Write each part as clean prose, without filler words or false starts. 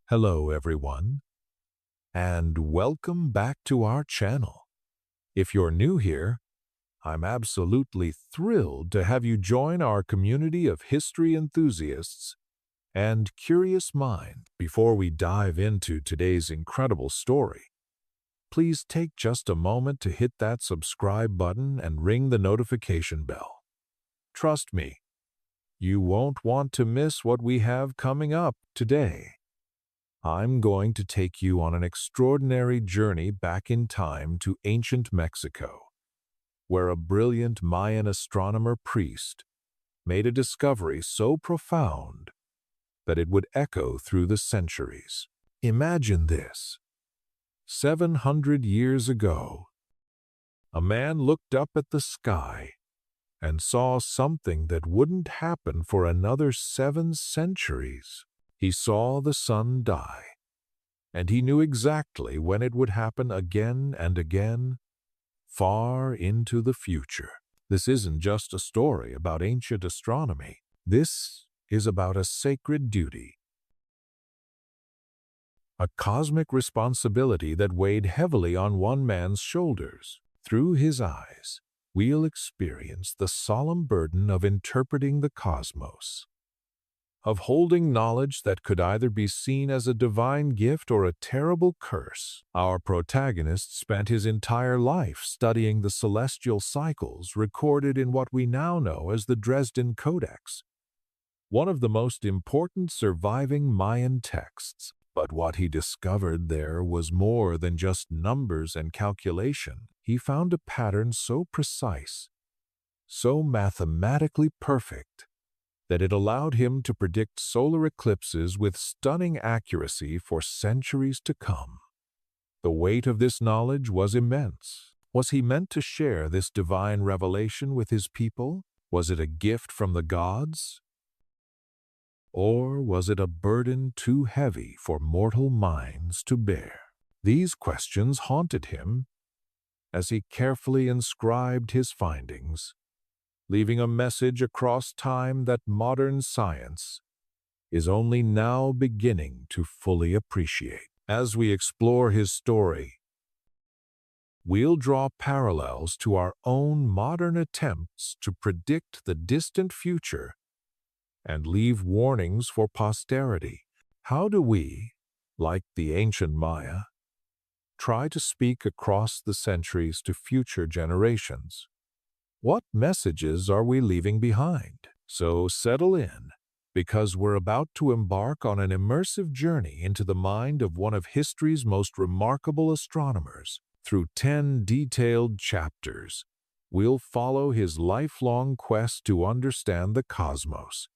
Hello everyone, and welcome back to our channel. If you're new here, I'm absolutely thrilled to have you join our community of history enthusiasts and curious minds. Before we dive into today's incredible story, please take just a moment to hit that subscribe button and ring the notification bell. Trust me, you won't want to miss what we have coming up today. I'm going to take you on an extraordinary journey back in time to ancient Mexico, where a brilliant Mayan astronomer-priest made a discovery so profound that it would echo through the centuries. Imagine this. 700 years ago, a man looked up at the sky and saw something that wouldn't happen for another 7 centuries. He saw the sun die, and he knew exactly when it would happen again and again, far into the future. This isn't just a story about ancient astronomy. This is about a sacred duty, a cosmic responsibility that weighed heavily on one man's shoulders. Through his eyes, we'll experience the solemn burden of interpreting the cosmos, of holding knowledge that could either be seen as a divine gift or a terrible curse. Our protagonist spent his entire life studying the celestial cycles recorded in what we now know as the Dresden Codex, one of the most important surviving Mayan texts. But what he discovered there was more than just numbers and calculation. He found a pattern so precise, so mathematically perfect, that it allowed him to predict solar eclipses with stunning accuracy for centuries to come. The weight of this knowledge was immense. Was he meant to share this divine revelation with his people? Was it a gift from the gods? Or was it a burden too heavy for mortal minds to bear? These questions haunted him as he carefully inscribed his findings, leaving a message across time that modern science is only now beginning to fully appreciate. As we explore his story, we'll draw parallels to our own modern attempts to predict the distant future and leave warnings for posterity. How do we, like the ancient Maya, try to speak across the centuries to future generations? What messages are we leaving behind? So settle in, because we're about to embark on an immersive journey into the mind of one of history's most remarkable astronomers. Through 10 detailed chapters, we'll follow his lifelong quest to understand the cosmos,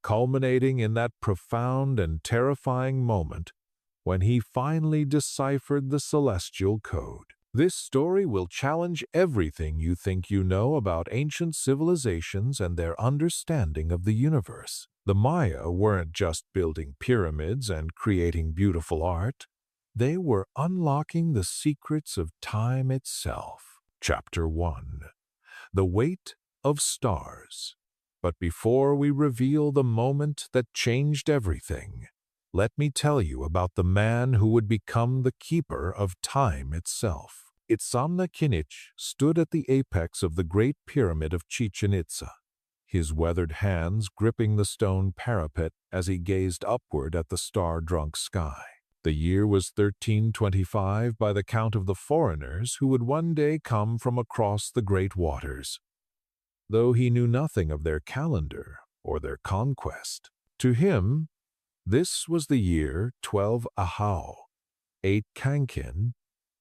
culminating in that profound and terrifying moment when he finally deciphered the celestial code. This story will challenge everything you think you know about ancient civilizations and their understanding of the universe. The Maya weren't just building pyramids and creating beautiful art. They were unlocking the secrets of time itself. Chapter 1. The Weight of Stars. But before we reveal the moment that changed everything, let me tell you about the man who would become the keeper of time itself. Itzamna K'inich stood at the apex of the Great Pyramid of Chichen Itza, his weathered hands gripping the stone parapet as he gazed upward at the star-drunk sky. The year was 1325 by the count of the foreigners who would one day come from across the great waters, though he knew nothing of their calendar or their conquest. To him, this was the year 12 Ahau, 8 Kankin,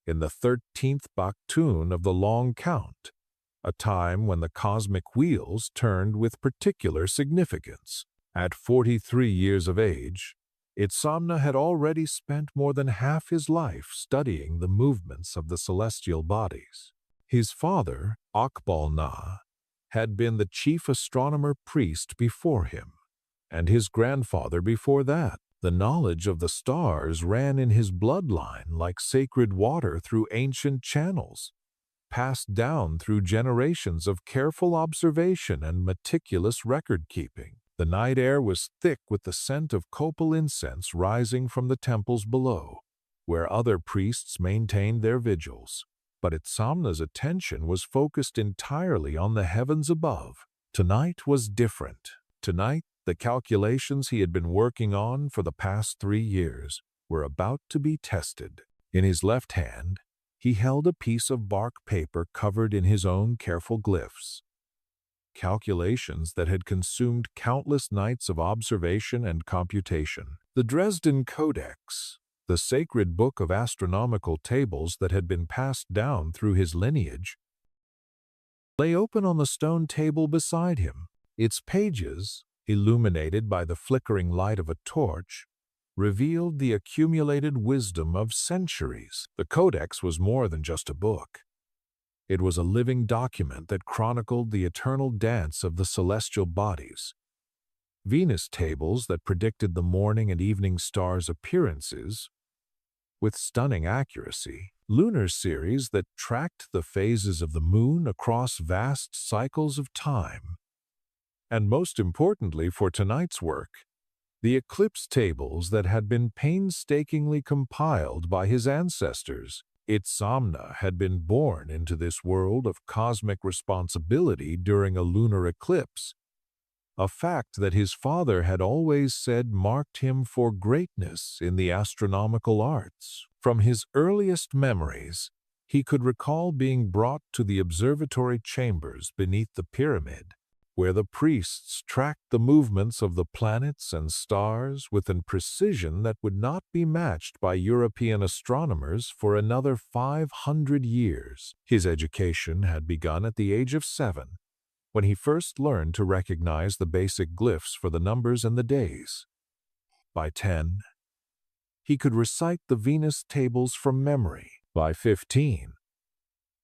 in the 13th Baktun of the long count, a time when the cosmic wheels turned with particular significance. At 43 years of age, Itzamna had already spent more than half his life studying the movements of the celestial bodies. His father, Akbalna, had been the chief astronomer-priest before him, and his grandfather before that. The knowledge of the stars ran in his bloodline like sacred water through ancient channels, passed down through generations of careful observation and meticulous record-keeping. The night air was thick with the scent of copal incense rising from the temples below, where other priests maintained their vigils. But Itzamna's attention was focused entirely on the heavens above. Tonight was different. Tonight, the calculations he had been working on for the past 3 years were about to be tested. In his left hand, he held a piece of bark paper covered in his own careful glyphs. Calculations that had consumed countless nights of observation and computation. The Dresden Codex, the sacred book of astronomical tables that had been passed down through his lineage, lay open on the stone table beside him. Its pages, illuminated by the flickering light of a torch, revealed the accumulated wisdom of centuries. The Codex was more than just a book. It was a living document that chronicled the eternal dance of the celestial bodies. Venus tables that predicted the morning and evening stars' appearances with stunning accuracy, lunar series that tracked the phases of the moon across vast cycles of time, and most importantly for tonight's work, the eclipse tables that had been painstakingly compiled by his ancestors. Itzamna had been born into this world of cosmic responsibility during a lunar eclipse, a fact that his father had always said marked him for greatness in the astronomical arts. From his earliest memories, he could recall being brought to the observatory chambers beneath the pyramid, where the priests tracked the movements of the planets and stars with a precision that would not be matched by European astronomers for another 500 years. His education had begun at the age of 7, when he first learned to recognize the basic glyphs for the numbers and the days. By 10, he could recite the Venus tables from memory. By 15,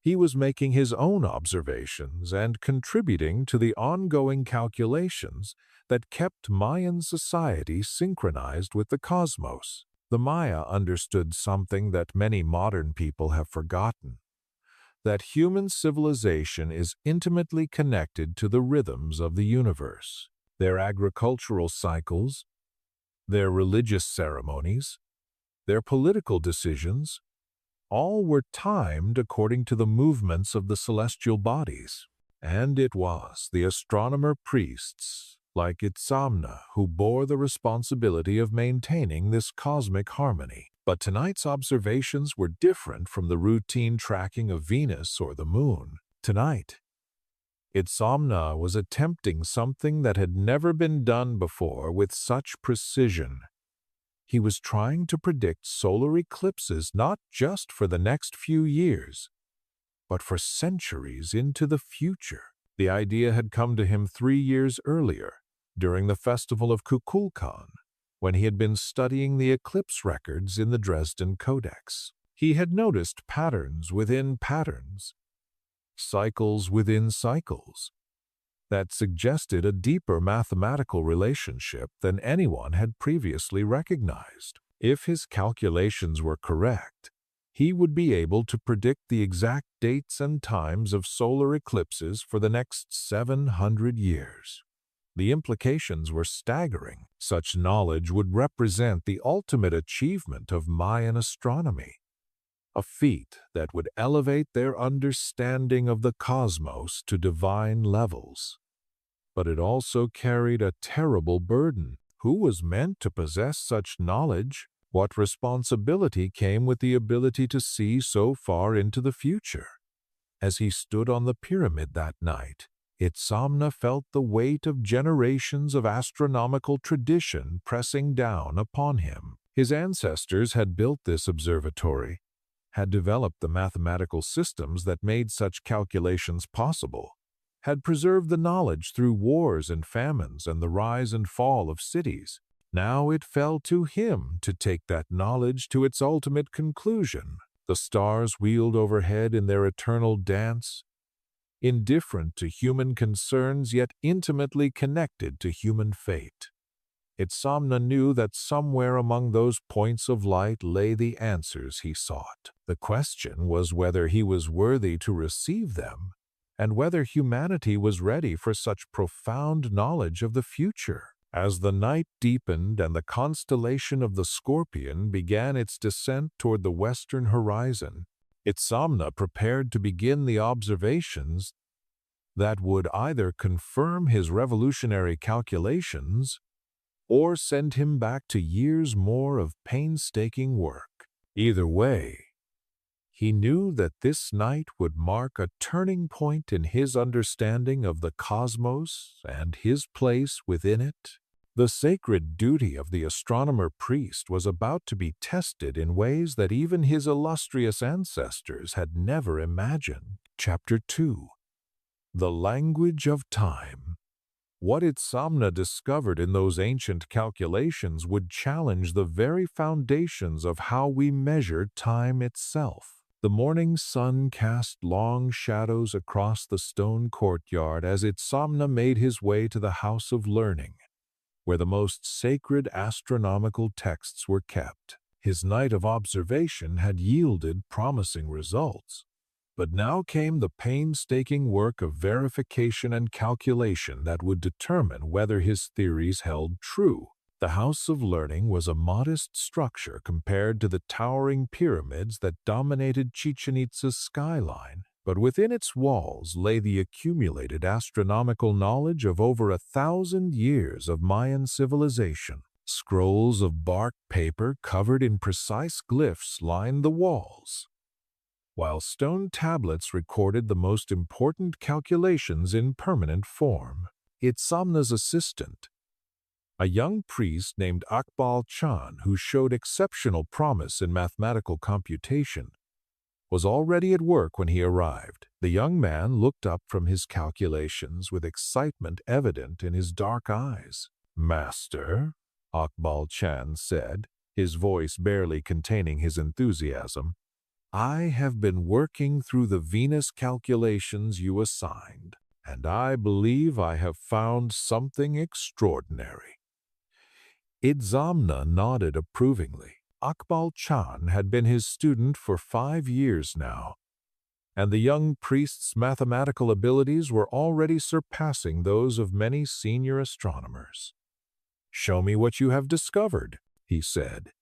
he was making his own observations and contributing to the ongoing calculations that kept Mayan society synchronized with the cosmos. The Maya understood something that many modern people have forgotten: that human civilization is intimately connected to the rhythms of the universe. Their agricultural cycles, their religious ceremonies, their political decisions, all were timed according to the movements of the celestial bodies. And it was the astronomer-priests, like Itzamna, who bore the responsibility of maintaining this cosmic harmony. But tonight's observations were different from the routine tracking of Venus or the moon. Tonight, Itzamna was attempting something that had never been done before with such precision. He was trying to predict solar eclipses not just for the next few years, but for centuries into the future. The idea had come to him 3 years earlier, during the festival of Kukulkan, when he had been studying the eclipse records in the Dresden Codex. He had noticed patterns within patterns, cycles within cycles, that suggested a deeper mathematical relationship than anyone had previously recognized. If his calculations were correct, he would be able to predict the exact dates and times of solar eclipses for the next 700 years. The implications were staggering. Such knowledge would represent the ultimate achievement of Mayan astronomy, a feat that would elevate their understanding of the cosmos to divine levels. But it also carried a terrible burden. Who was meant to possess such knowledge? What responsibility came with the ability to see so far into the future? As he stood on the pyramid that night, Itzamna felt the weight of generations of astronomical tradition pressing down upon him. His ancestors had built this observatory, had developed the mathematical systems that made such calculations possible, had preserved the knowledge through wars and famines and the rise and fall of cities. Now it fell to him to take that knowledge to its ultimate conclusion. The stars wheeled overhead in their eternal dance, indifferent to human concerns yet intimately connected to human fate. Itzamna knew that somewhere among those points of light lay the answers he sought. The question was whether he was worthy to receive them, and whether humanity was ready for such profound knowledge of the future. As the night deepened and the constellation of the Scorpion began its descent toward the western horizon, Itzamna prepared to begin the observations that would either confirm his revolutionary calculations or send him back to years more of painstaking work. Either way, he knew that this night would mark a turning point in his understanding of the cosmos and his place within it. The sacred duty of the astronomer-priest was about to be tested in ways that even his illustrious ancestors had never imagined. Chapter 2. The Language of Time. What Itzamna discovered in those ancient calculations would challenge the very foundations of how we measure time itself. The morning sun cast long shadows across the stone courtyard as Itzamna made his way to the house of learning, where the most sacred astronomical texts were kept. His night of observation had yielded promising results, but now came the painstaking work of verification and calculation that would determine whether his theories held true. The House of Learning was a modest structure compared to the towering pyramids that dominated Chichen Itza's skyline, but within its walls lay the accumulated astronomical knowledge of over 1,000 years of Mayan civilization. Scrolls of bark paper covered in precise glyphs lined the walls, while stone tablets recorded the most important calculations in permanent form. Itzamna's assistant, a young priest named Akbal Chan, who showed exceptional promise in mathematical computation, was already at work when he arrived. The young man looked up from his calculations with excitement evident in his dark eyes. "Master," Akbal Chan said, his voice barely containing his enthusiasm, "I have been working through the Venus calculations you assigned, and I believe I have found something extraordinary." Itzamna nodded approvingly. Akbal Chan had been his student for 5 years now, and the young priest's mathematical abilities were already surpassing those of many senior astronomers. "Show me what you have discovered," he said,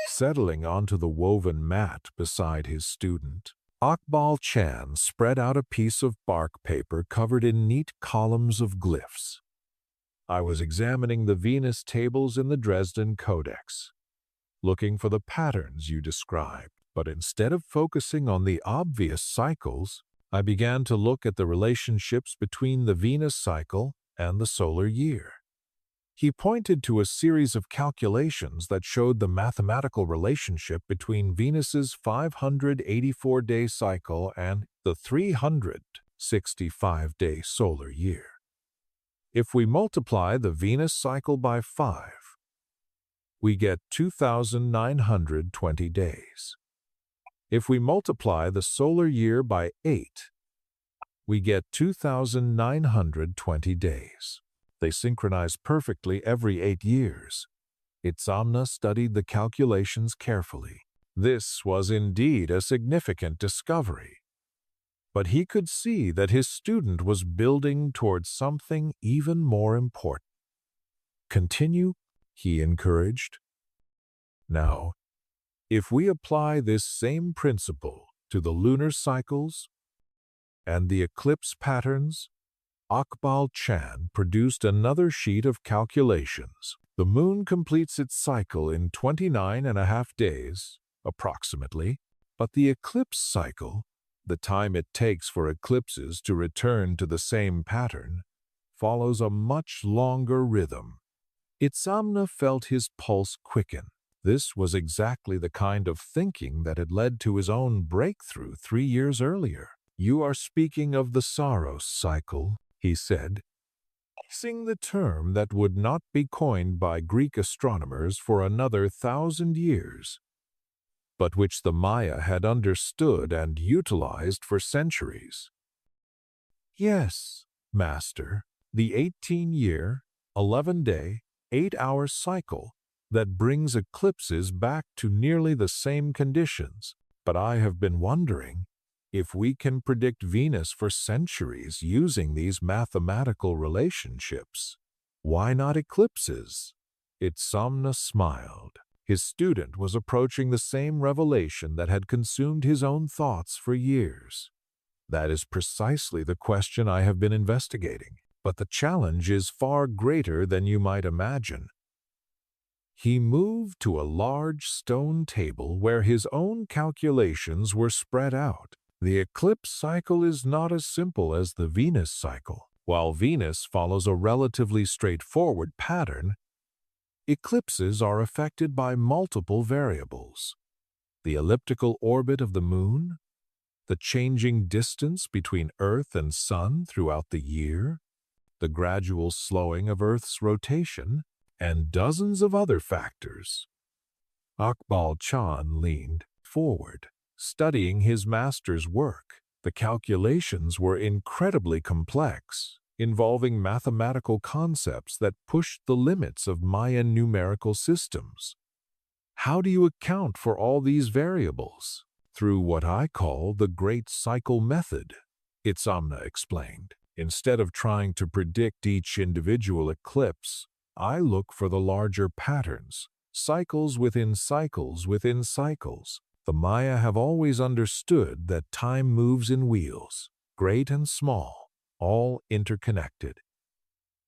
settling onto the woven mat beside his student. Akbal Chan spread out a piece of bark paper covered in neat columns of glyphs. "I was examining the Venus tables in the Dresden Codex, looking for the patterns you described, but instead of focusing on the obvious cycles, I began to look at the relationships between the Venus cycle and the solar year." He pointed to a series of calculations that showed the mathematical relationship between Venus's 584-day cycle and the 365-day solar year. If we multiply the Venus cycle by 5, we get 2,920 days. If we multiply the solar year by 8, we get 2,920 days. They synchronize perfectly every 8 years. Itzamna studied the calculations carefully. This was indeed a significant discovery, but he could see that his student was building towards something even more important. "Continue," he encouraged. "Now, if we apply this same principle to the lunar cycles and the eclipse patterns," Akbal Chan produced another sheet of calculations. "The moon completes its cycle in 29.5 days, approximately, but the eclipse cycle, the time it takes for eclipses to return to the same pattern, follows a much longer rhythm." Itzamna felt his pulse quicken. This was exactly the kind of thinking that had led to his own breakthrough 3 years earlier. "You are speaking of the Saros cycle," he said, using the term that would not be coined by Greek astronomers for another 1,000 years, but which the Maya had understood and utilized for centuries. "Yes, Master, the 18-year, 11-day, 8-hour cycle that brings eclipses back to nearly the same conditions. But I have been wondering if we can predict Venus for centuries using these mathematical relationships." Why not eclipses? Itzamna smiled. His student was approaching the same revelation that had consumed his own thoughts for years. That is precisely the question I have been investigating, but the challenge is far greater than you might imagine. He moved to a large stone table where his own calculations were spread out. The eclipse cycle is not as simple as the Venus cycle. While Venus follows a relatively straightforward pattern, eclipses are affected by multiple variables. The elliptical orbit of the moon, the changing distance between Earth and Sun throughout the year, the gradual slowing of Earth's rotation, and dozens of other factors. Akbal Chan leaned forward, studying his master's work. The calculations were incredibly complex, involving mathematical concepts that pushed the limits of Mayan numerical systems. How do you account for all these variables? Through what I call the Great Cycle Method, Itzamna explained. Instead of trying to predict each individual eclipse, I look for the larger patterns, cycles within cycles within cycles. The Maya have always understood that time moves in wheels, great and small, all interconnected.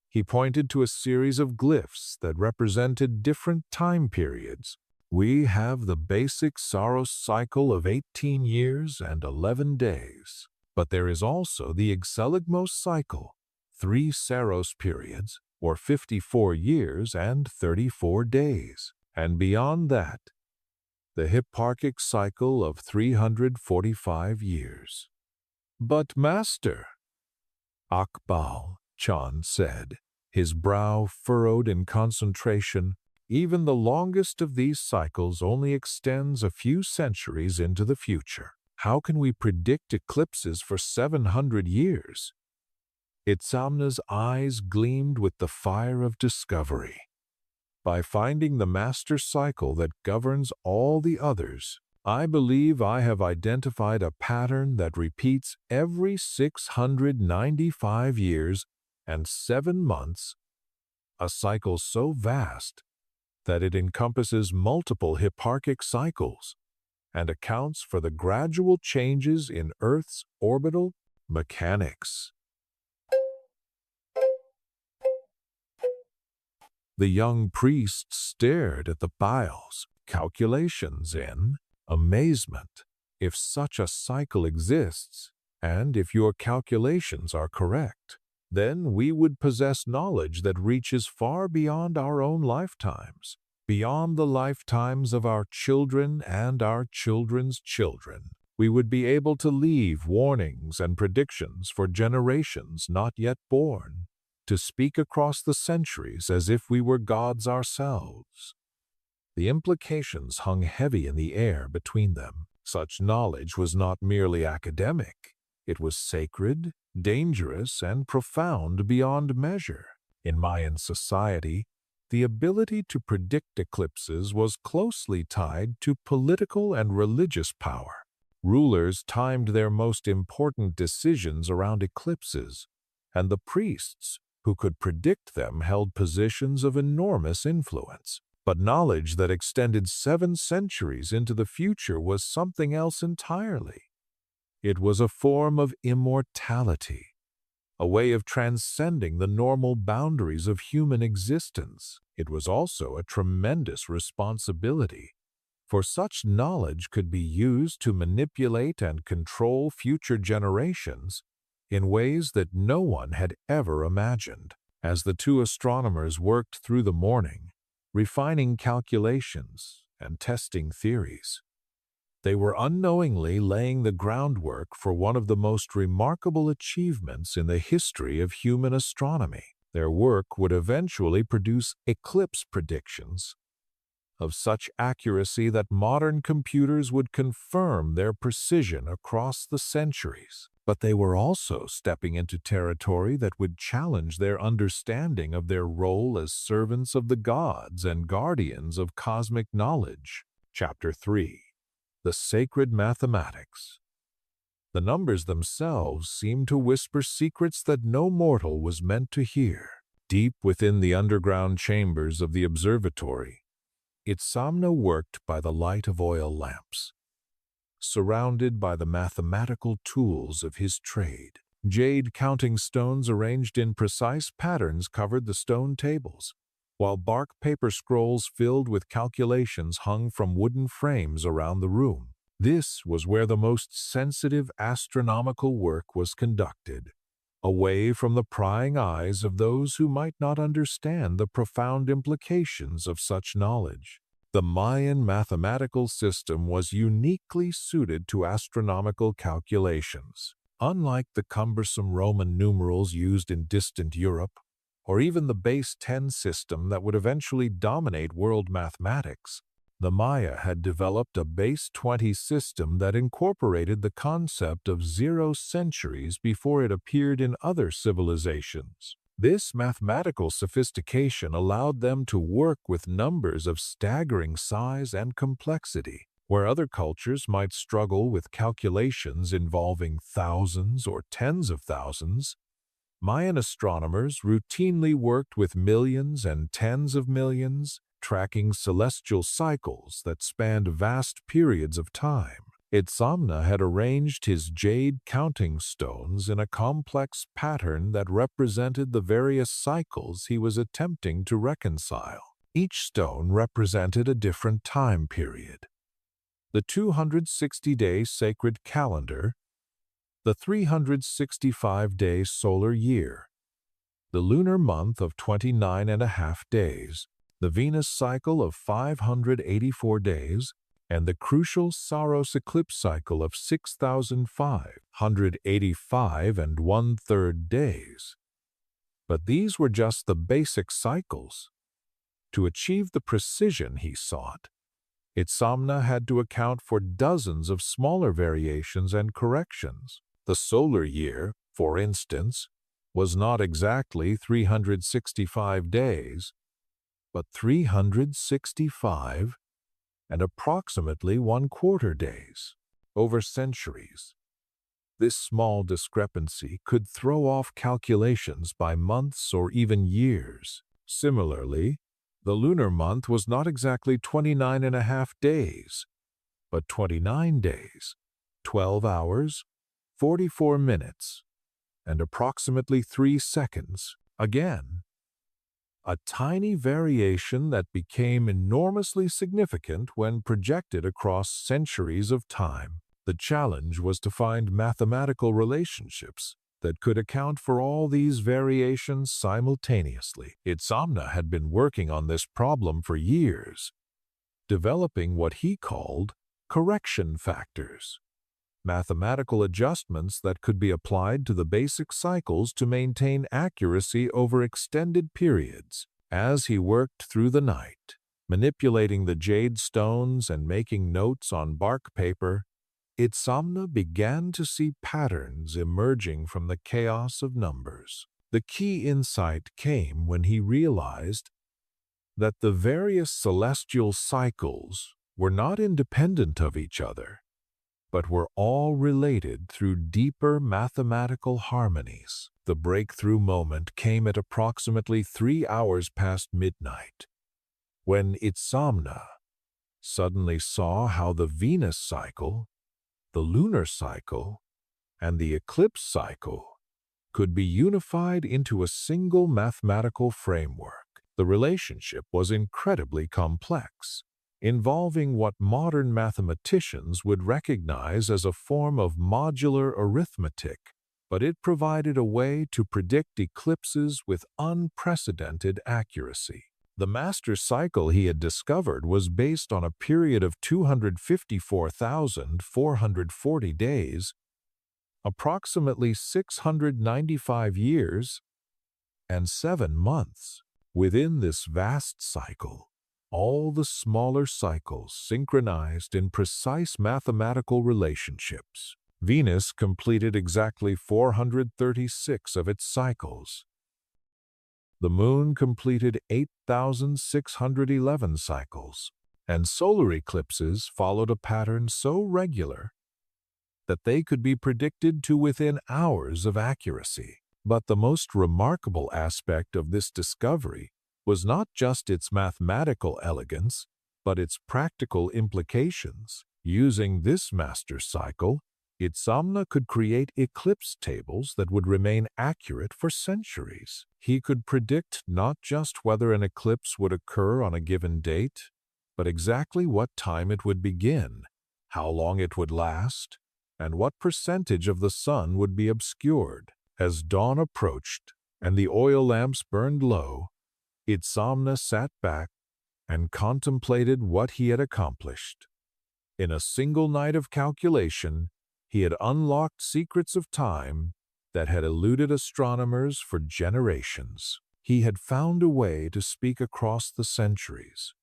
He pointed to a series of glyphs that represented different time periods. We have the basic Saros cycle of 18 years and 11 days, but there is also the Exeligmos cycle, 3 Saros periods, or 54 years and 34 days, and beyond that, the Hipparchic cycle of 345 years. But Master, Akbal Chan said, his brow furrowed in concentration, even the longest of these cycles only extends a few centuries into the future. How can we predict eclipses for 700 years? Itzamna's eyes gleamed with the fire of discovery. By finding the master cycle that governs all the others, I believe I have identified a pattern that repeats every 695 years and 7 months, a cycle so vast that it encompasses multiple Hipparchic cycles and accounts for the gradual changes in Earth's orbital mechanics. The young priest stared at the Bial's calculations in amazement. If such a cycle exists, and if your calculations are correct, then we would possess knowledge that reaches far beyond our own lifetimes, beyond the lifetimes of our children and our children's children. We would be able to leave warnings and predictions for generations not yet born, to speak across the centuries as if we were gods ourselves. The implications hung heavy in the air between them. Such knowledge was not merely academic. It was sacred, dangerous, and profound beyond measure. In Mayan society, the ability to predict eclipses was closely tied to political and religious power. Rulers timed their most important decisions around eclipses, and the priests who could predict them held positions of enormous influence. But knowledge that extended 7 centuries into the future was something else entirely. It was a form of immortality, a way of transcending the normal boundaries of human existence. It was also a tremendous responsibility, for such knowledge could be used to manipulate and control future generations in ways that no one had ever imagined. As the two astronomers worked through the morning, refining calculations and testing theories, they were unknowingly laying the groundwork for one of the most remarkable achievements in the history of human astronomy. Their work would eventually produce eclipse predictions of such accuracy that modern computers would confirm their precision across the centuries. But they were also stepping into territory that would challenge their understanding of their role as servants of the gods and guardians of cosmic knowledge. Chapter 3. The Sacred Mathematics. The numbers themselves seemed to whisper secrets that no mortal was meant to hear. Deep within the underground chambers of the observatory, Itzamna worked by the light of oil lamps, surrounded by the mathematical tools of his trade. Jade counting stones arranged in precise patterns covered the stone tables, while bark paper scrolls filled with calculations hung from wooden frames around the room. This was where the most sensitive astronomical work was conducted, away from the prying eyes of those who might not understand the profound implications of such knowledge. The Mayan mathematical system was uniquely suited to astronomical calculations. Unlike the cumbersome Roman numerals used in distant Europe, or even the base 10 system that would eventually dominate world mathematics, the Maya had developed a base 20 system that incorporated the concept of 0 centuries before it appeared in other civilizations. This mathematical sophistication allowed them to work with numbers of staggering size and complexity, where other cultures might struggle with calculations involving thousands or tens of thousands. Mayan astronomers routinely worked with millions and tens of millions, tracking celestial cycles that spanned vast periods of time. Itzamna had arranged his jade counting stones in a complex pattern that represented the various cycles he was attempting to reconcile. Each stone represented a different time period: the 260-day sacred calendar, the 365-day solar year, the lunar month of 29.5 days, the Venus cycle of 584 days, and the crucial Saros eclipse cycle of 6,585 and 1/3 days. But these were just the basic cycles. To achieve the precision he sought, Itzamna had to account for dozens of smaller variations and corrections. The solar year, for instance, was not exactly 365 days, but 365 and approximately 1/4 days, over centuries. This small discrepancy could throw off calculations by months or even years. Similarly, the lunar month was not exactly 29.5 days, but 29 days, 12 hours, 44 minutes, and approximately 3 seconds. Again, a tiny variation that became enormously significant when projected across centuries of time. The challenge was to find mathematical relationships that could account for all these variations simultaneously. Itzamna had been working on this problem for years, developing what he called correction factors, mathematical adjustments that could be applied to the basic cycles to maintain accuracy over extended periods. As he worked through the night, manipulating the jade stones and making notes on bark paper, Itzamna began to see patterns emerging from the chaos of numbers. The key insight came when he realized that the various celestial cycles were not independent of each other, but were all related through deeper mathematical harmonies. The breakthrough moment came at approximately 3 hours past midnight, when Itzamna suddenly saw how the Venus cycle, the lunar cycle, and the eclipse cycle could be unified into a single mathematical framework. The relationship was incredibly complex, involving what modern mathematicians would recognize as a form of modular arithmetic, but it provided a way to predict eclipses with unprecedented accuracy. The master cycle he had discovered was based on a period of 254,440 days, approximately 695 years, and 7 months. Within this vast cycle, all the smaller cycles synchronized in precise mathematical relationships. Venus completed exactly 436 of its cycles. The moon completed 8,611 cycles, and solar eclipses followed a pattern so regular that they could be predicted to within hours of accuracy. But the most remarkable aspect of this discovery was not just its mathematical elegance, but its practical implications. Using this master cycle, Itzamna could create eclipse tables that would remain accurate for centuries. He could predict not just whether an eclipse would occur on a given date, but exactly what time it would begin, how long it would last, and what percentage of the sun would be obscured. As dawn approached and the oil lamps burned low, Itzamna sat back and contemplated what he had accomplished. In a single night of calculation, he had unlocked secrets of time that had eluded astronomers for generations. He had found a way to speak across the centuries,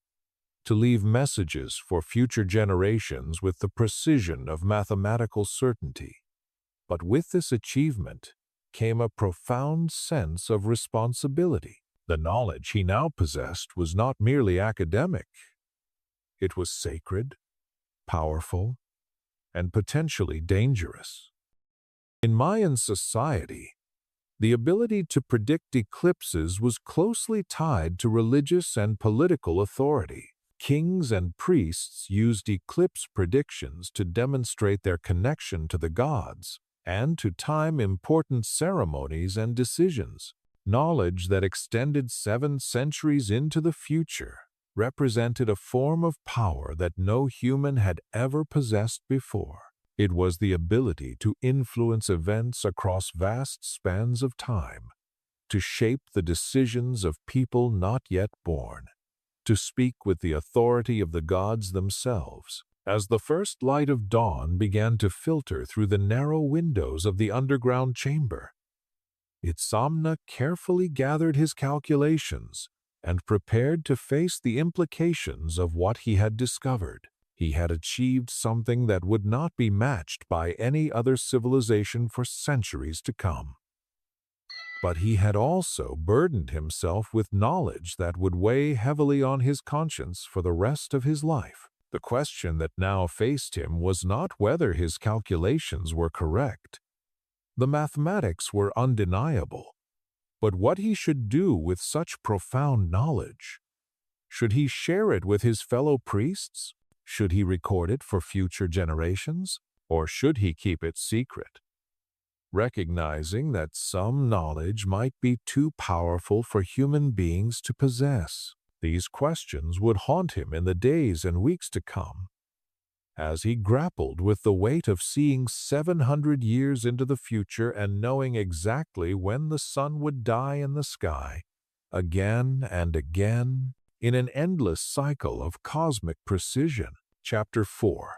to leave messages for future generations with the precision of mathematical certainty. But with this achievement came a profound sense of responsibility. The knowledge he now possessed was not merely academic. It was sacred, powerful, and potentially dangerous. In Mayan society, the ability to predict eclipses was closely tied to religious and political authority. Kings and priests used eclipse predictions to demonstrate their connection to the gods and to time important ceremonies and decisions. Knowledge that extended 7 centuries into the future represented a form of power that no human had ever possessed before. It was the ability to influence events across vast spans of time, to shape the decisions of people not yet born, to speak with the authority of the gods themselves. As the first light of dawn began to filter through the narrow windows of the underground chamber, Itzamna carefully gathered his calculations and prepared to face the implications of what he had discovered. He had achieved something that would not be matched by any other civilization for centuries to come. But he had also burdened himself with knowledge that would weigh heavily on his conscience for the rest of his life. The question that now faced him was not whether his calculations were correct. The mathematics were undeniable, but what he should do with such profound knowledge. Should he share it with his fellow priests? Should he record it for future generations? Or should he keep it secret? Recognizing that some knowledge might be too powerful for human beings to possess, these questions would haunt him in the days and weeks to come. As he grappled with the weight of seeing 700 years into the future and knowing exactly when the sun would die in the sky, again and again, in an endless cycle of cosmic precision. Chapter 4.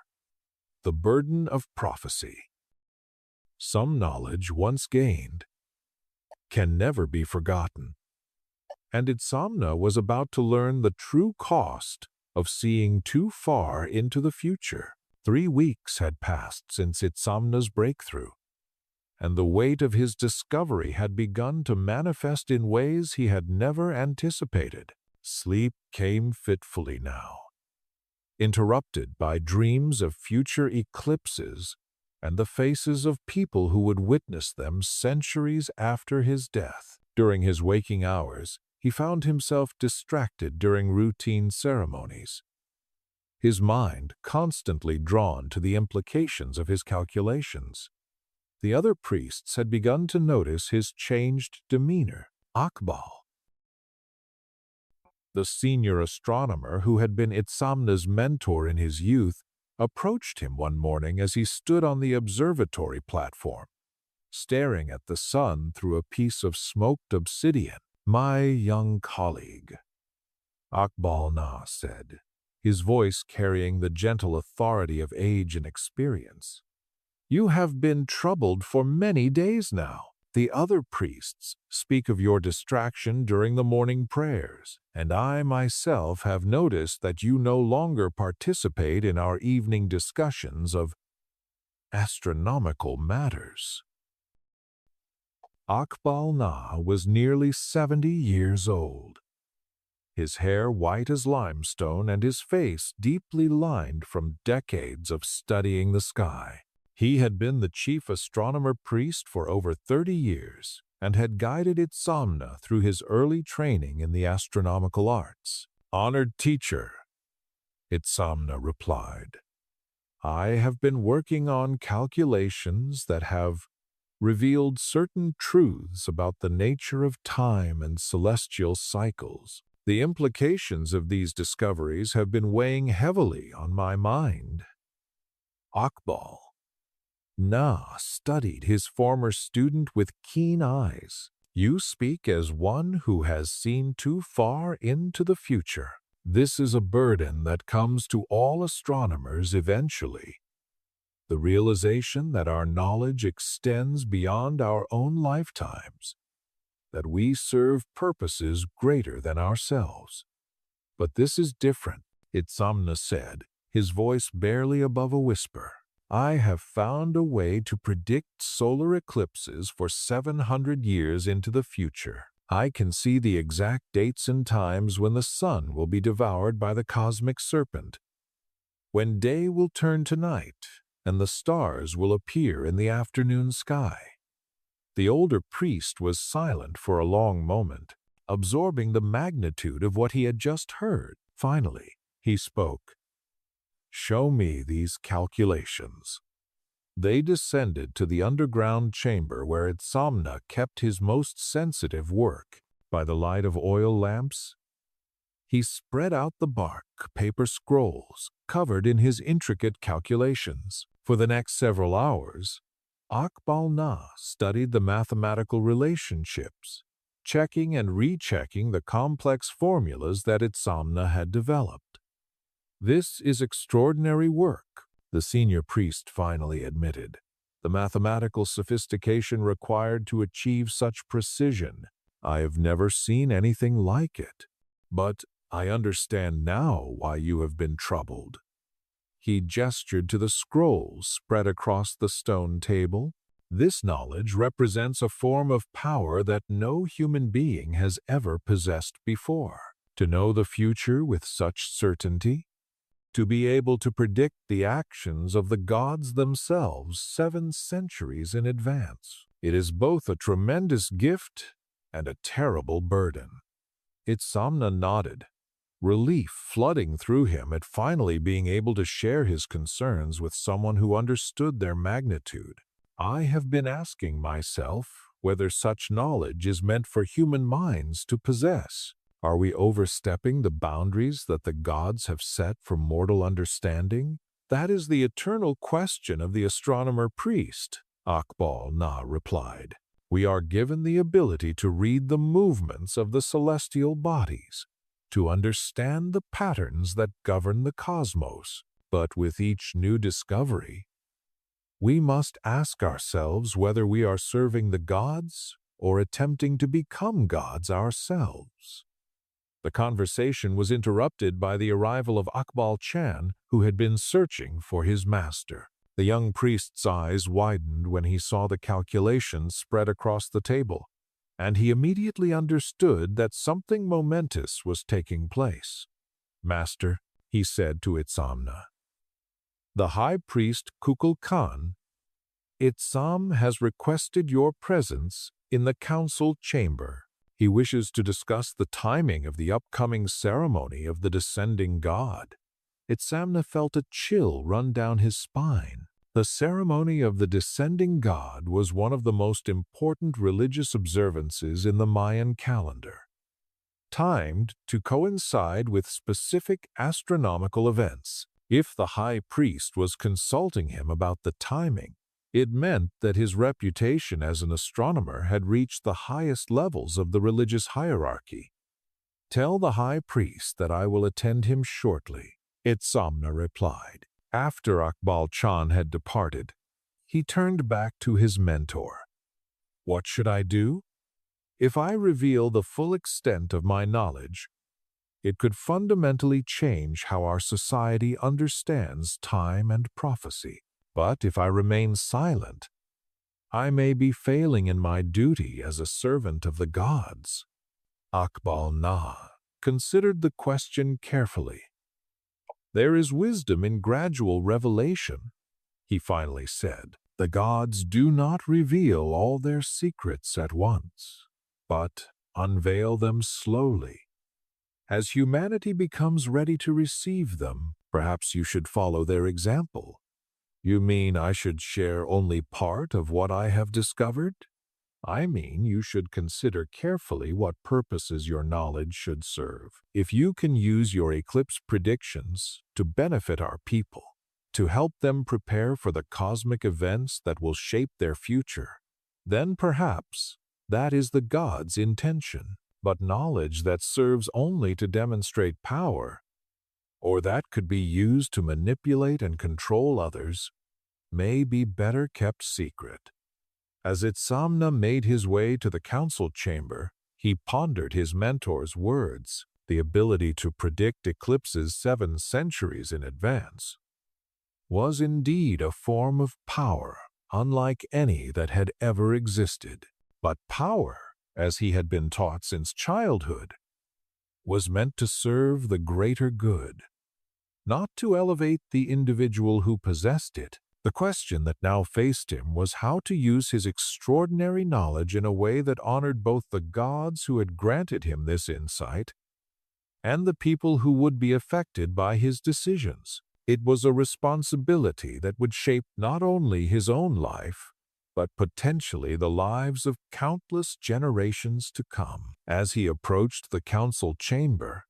The Burden of Prophecy. Some knowledge once gained can never be forgotten, and Itzamna was about to learn the true cost of seeing too far into the future. 3 weeks had passed since Itzamna's breakthrough, and the weight of his discovery had begun to manifest in ways he had never anticipated. Sleep came fitfully now, interrupted by dreams of future eclipses and the faces of people who would witness them centuries after his death. During his waking hours, he found himself distracted during routine ceremonies, his mind constantly drawn to the implications of his calculations. The other priests had begun to notice his changed demeanor. Akbal, the senior astronomer who had been Itzamna's mentor in his youth, approached him one morning as he stood on the observatory platform, staring at the sun through a piece of smoked obsidian. "My young colleague," Akbal said, his voice carrying the gentle authority of age and experience. "You have been troubled for many days now. The other priests speak of your distraction during the morning prayers, and I myself have noticed that you no longer participate in our evening discussions of astronomical matters." Akbal was nearly 70 years old, his hair white as limestone and his face deeply lined from decades of studying the sky. He had been the chief astronomer-priest for over 30 years, and had guided Itzamna through his early training in the astronomical arts. "Honored teacher," Itzamna replied, "I have been working on calculations that have revealed certain truths about the nature of time and celestial cycles. The implications of these discoveries have been weighing heavily on my mind." Akbal Na studied his former student with keen eyes. "You speak as one who has seen too far into the future. This is a burden that comes to all astronomers eventually. The realization that our knowledge extends beyond our own lifetimes, that we serve purposes greater than ourselves. But this is different," Itzamna said, his voice barely above a whisper. "I have found a way to predict solar eclipses for 700 years into the future. I can see the exact dates and times when the sun will be devoured by the cosmic serpent, when day will turn to night, and the stars will appear in the afternoon sky." The older priest was silent for a long moment, absorbing the magnitude of what he had just heard. Finally, he spoke. "Show me these calculations." They descended to the underground chamber where Itzamna kept his most sensitive work. By the light of oil lamps, he spread out the bark paper scrolls covered in his intricate calculations. For the next several hours, Akbal Na studied the mathematical relationships, checking and rechecking the complex formulas that Itzamna had developed. "This is extraordinary work," the senior priest finally admitted. "The mathematical sophistication required to achieve such precision, I have never seen anything like it. But I understand now why you have been troubled." He gestured to the scrolls spread across the stone table. "This knowledge represents a form of power that no human being has ever possessed before. To know the future with such certainty, to be able to predict the actions of the gods themselves 7 centuries in advance. It is both a tremendous gift and a terrible burden." Itzamna nodded, relief flooding through him at finally being able to share his concerns with someone who understood their magnitude. "I have been asking myself whether such knowledge is meant for human minds to possess. Are we overstepping the boundaries that the gods have set for mortal understanding? That is the eternal question of the astronomer-priest," Akbal Na replied. "We are given the ability to read the movements of the celestial bodies, to understand the patterns that govern the cosmos. But with each new discovery, we must ask ourselves whether we are serving the gods or attempting to become gods ourselves." The conversation was interrupted by the arrival of Akbal Chan, who had been searching for his master. The young priest's eyes widened when he saw the calculations spread across the table, and he immediately understood that something momentous was taking place. "Master," he said to Itzamna, "the high priest Kukulkan, Itzam has requested your presence in the council chamber. He wishes to discuss the timing of the upcoming ceremony of the descending god." Itzamna felt a chill run down his spine. The ceremony of the descending god was one of the most important religious observances in the Mayan calendar, timed to coincide with specific astronomical events. If the high priest was consulting him about the timing, it meant that his reputation as an astronomer had reached the highest levels of the religious hierarchy. "Tell the high priest that I will attend him shortly," Itzamna replied. After Akbal Chan had departed, he turned back to his mentor. "What should I do? If I reveal the full extent of my knowledge, it could fundamentally change how our society understands time and prophecy. But if I remain silent, I may be failing in my duty as a servant of the gods." Akbal Na considered the question carefully. "There is wisdom in gradual revelation," he finally said. The gods do not reveal all their secrets at once, but unveil them slowly. As humanity becomes ready to receive them, perhaps you should follow their example. You mean I should share only part of what I have discovered? I mean you should consider carefully what purposes your knowledge should serve. If you can use your eclipse predictions to benefit our people, to help them prepare for the cosmic events that will shape their future, then perhaps that is the God's intention. But knowledge that serves only to demonstrate power, or that could be used to manipulate and control others, may be better kept secret. As Itzamna made his way to the council chamber, he pondered his mentor's words. The ability to predict eclipses 7 centuries in advance was indeed a form of power unlike any that had ever existed. But power, as he had been taught since childhood, was meant to serve the greater good, not to elevate the individual who possessed it. The question that now faced him was how to use his extraordinary knowledge in a way that honored both the gods who had granted him this insight and the people who would be affected by his decisions. It was a responsibility that would shape not only his own life, but potentially the lives of countless generations to come. As he approached the council chamber,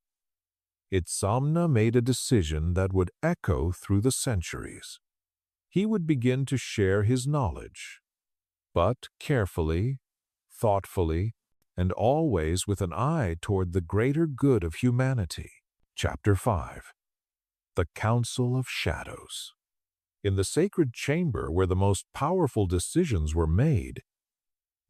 Itzamna made a decision that would echo through the centuries. He would begin to share his knowledge, but carefully, thoughtfully, and always with an eye toward the greater good of humanity. Chapter 5. The Council of Shadows. In the sacred chamber where the most powerful decisions were made,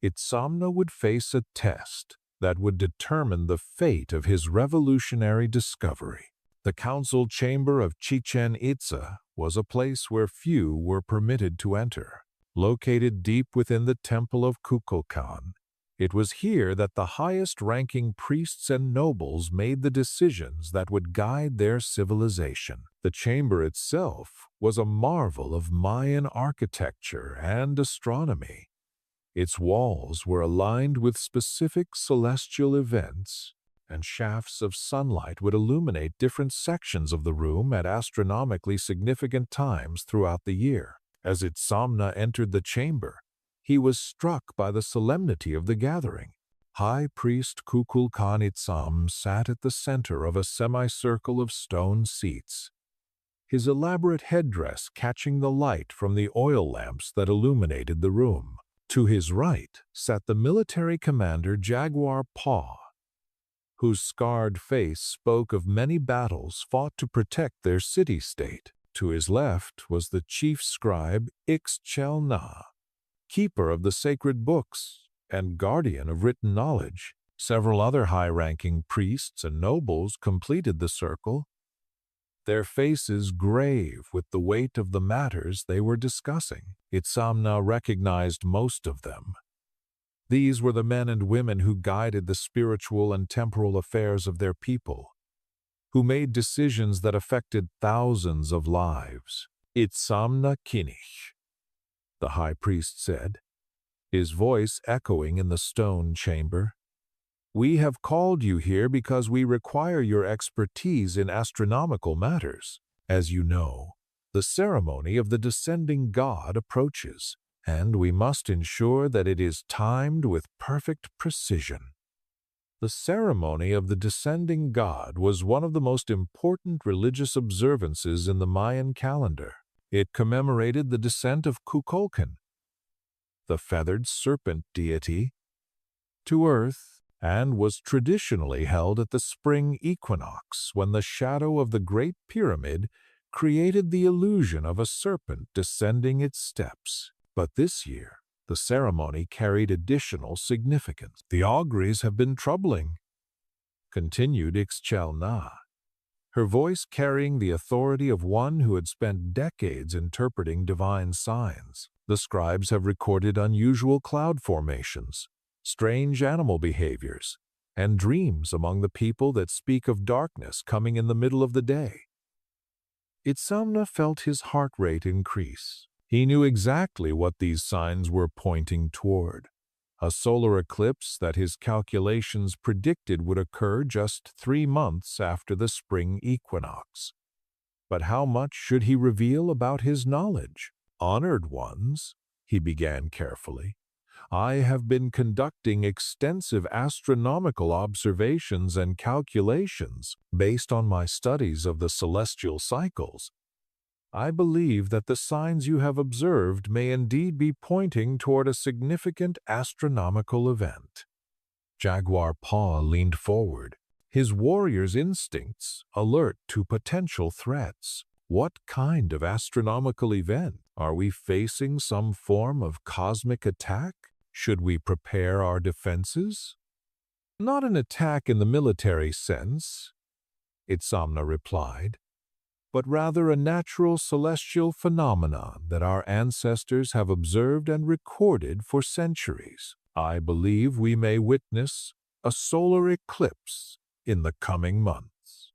Itzamna would face a test that would determine the fate of his revolutionary discovery. The council chamber of Chichen Itza was a place where few were permitted to enter. Located deep within the temple of Kukulkan, it was here that the highest-ranking priests and nobles made the decisions that would guide their civilization. The chamber itself was a marvel of Mayan architecture and astronomy. Its walls were aligned with specific celestial events, and shafts of sunlight would illuminate different sections of the room at astronomically significant times throughout the year. As Itzamna entered the chamber, he was struck by the solemnity of the gathering. High Priest Kukulkan Itzam sat at the center of a semicircle of stone seats, his elaborate headdress catching the light from the oil lamps that illuminated the room. To his right sat the military commander Jaguar Paw, whose scarred face spoke of many battles fought to protect their city-state. To his left was the chief scribe Itzamna, keeper of the sacred books and guardian of written knowledge. Several other high-ranking priests and nobles completed the circle, their faces grave with the weight of the matters they were discussing. Itzamna recognized most of them. These were the men and women who guided the spiritual and temporal affairs of their people, who made decisions that affected thousands of lives. Itzamna K'inich, the high priest said, his voice echoing in the stone chamber. We have called you here because we require your expertise in astronomical matters. As you know, the ceremony of the descending god approaches, and we must ensure that it is timed with perfect precision. The ceremony of the descending god was one of the most important religious observances in the Mayan calendar. It commemorated the descent of Kukulkan, the feathered serpent deity, to Earth, and was traditionally held at the spring equinox when the shadow of the Great Pyramid created the illusion of a serpent descending its steps. But this year, the ceremony carried additional significance. The auguries have been troubling, continued Itzamna, her voice carrying the authority of one who had spent decades interpreting divine signs. The scribes have recorded unusual cloud formations, strange animal behaviors, and dreams among the people that speak of darkness coming in the middle of the day. Itzamna felt his heart rate increase. He knew exactly what these signs were pointing toward. A solar eclipse that his calculations predicted would occur just 3 months after the spring equinox. But how much should he reveal about his knowledge? "Honored ones," he began carefully, "I have been conducting extensive astronomical observations and calculations based on my studies of the celestial cycles. I believe that the signs you have observed may indeed be pointing toward a significant astronomical event." Jaguar Paw leaned forward, his warrior's instincts alert to potential threats. What kind of astronomical event? Are we facing some form of cosmic attack? Should we prepare our defenses? "Not an attack in the military sense," Itzamna replied, "but rather a natural celestial phenomenon that our ancestors have observed and recorded for centuries. I believe we may witness a solar eclipse in the coming months."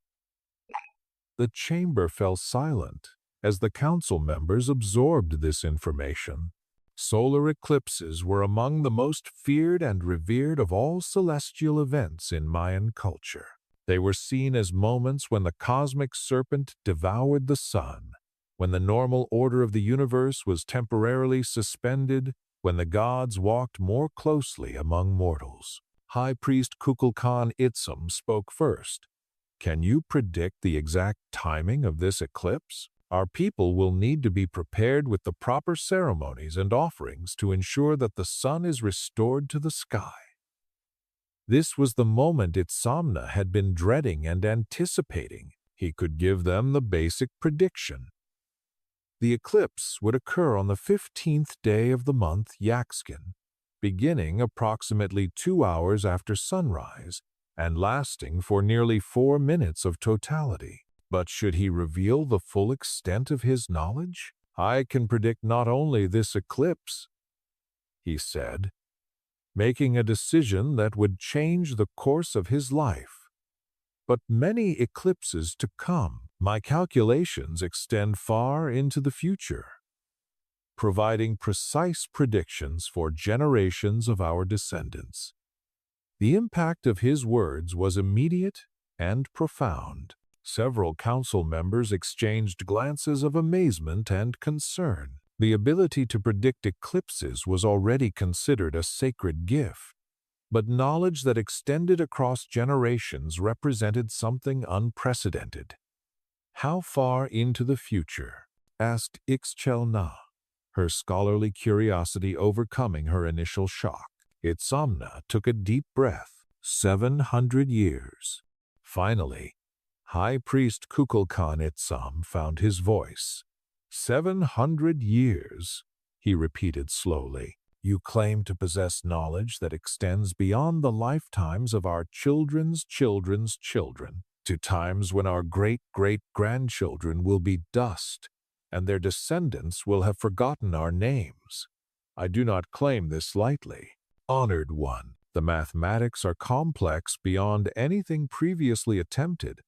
The chamber fell silent as the council members absorbed this information. Solar eclipses were among the most feared and revered of all celestial events in Mayan culture. They were seen as moments when the cosmic serpent devoured the sun, when the normal order of the universe was temporarily suspended, when the gods walked more closely among mortals. High Priest Kukulkan Itzam spoke first. "Can you predict the exact timing of this eclipse? Our people will need to be prepared with the proper ceremonies and offerings to ensure that the sun is restored to the sky." This was the moment Itzamna had been dreading and anticipating. He could give them the basic prediction. The eclipse would occur on the 15th day of the month Yaxkin, beginning approximately 2 hours after sunrise and lasting for nearly 4 minutes of totality. But should he reveal the full extent of his knowledge? "I can predict not only this eclipse," he said, making a decision that would change the course of his life, "but many eclipses to come. My calculations extend far into the future, providing precise predictions for generations of our descendants." The impact of his words was immediate and profound. Several council members exchanged glances of amazement and concern. The ability to predict eclipses was already considered a sacred gift, but knowledge that extended across generations represented something unprecedented. "How far into the future?" asked Itzamna, her scholarly curiosity overcoming her initial shock. Itzamna took a deep breath. 700 years. Finally, High Priest Kukulkan Itzam found his voice. 700 years, he repeated slowly. "You claim to possess knowledge that extends beyond the lifetimes of our children's children's children, to times when our great-great-grandchildren will be dust, and their descendants will have forgotten our names. I do not claim this lightly. Honored one, the mathematics are complex beyond anything previously attempted,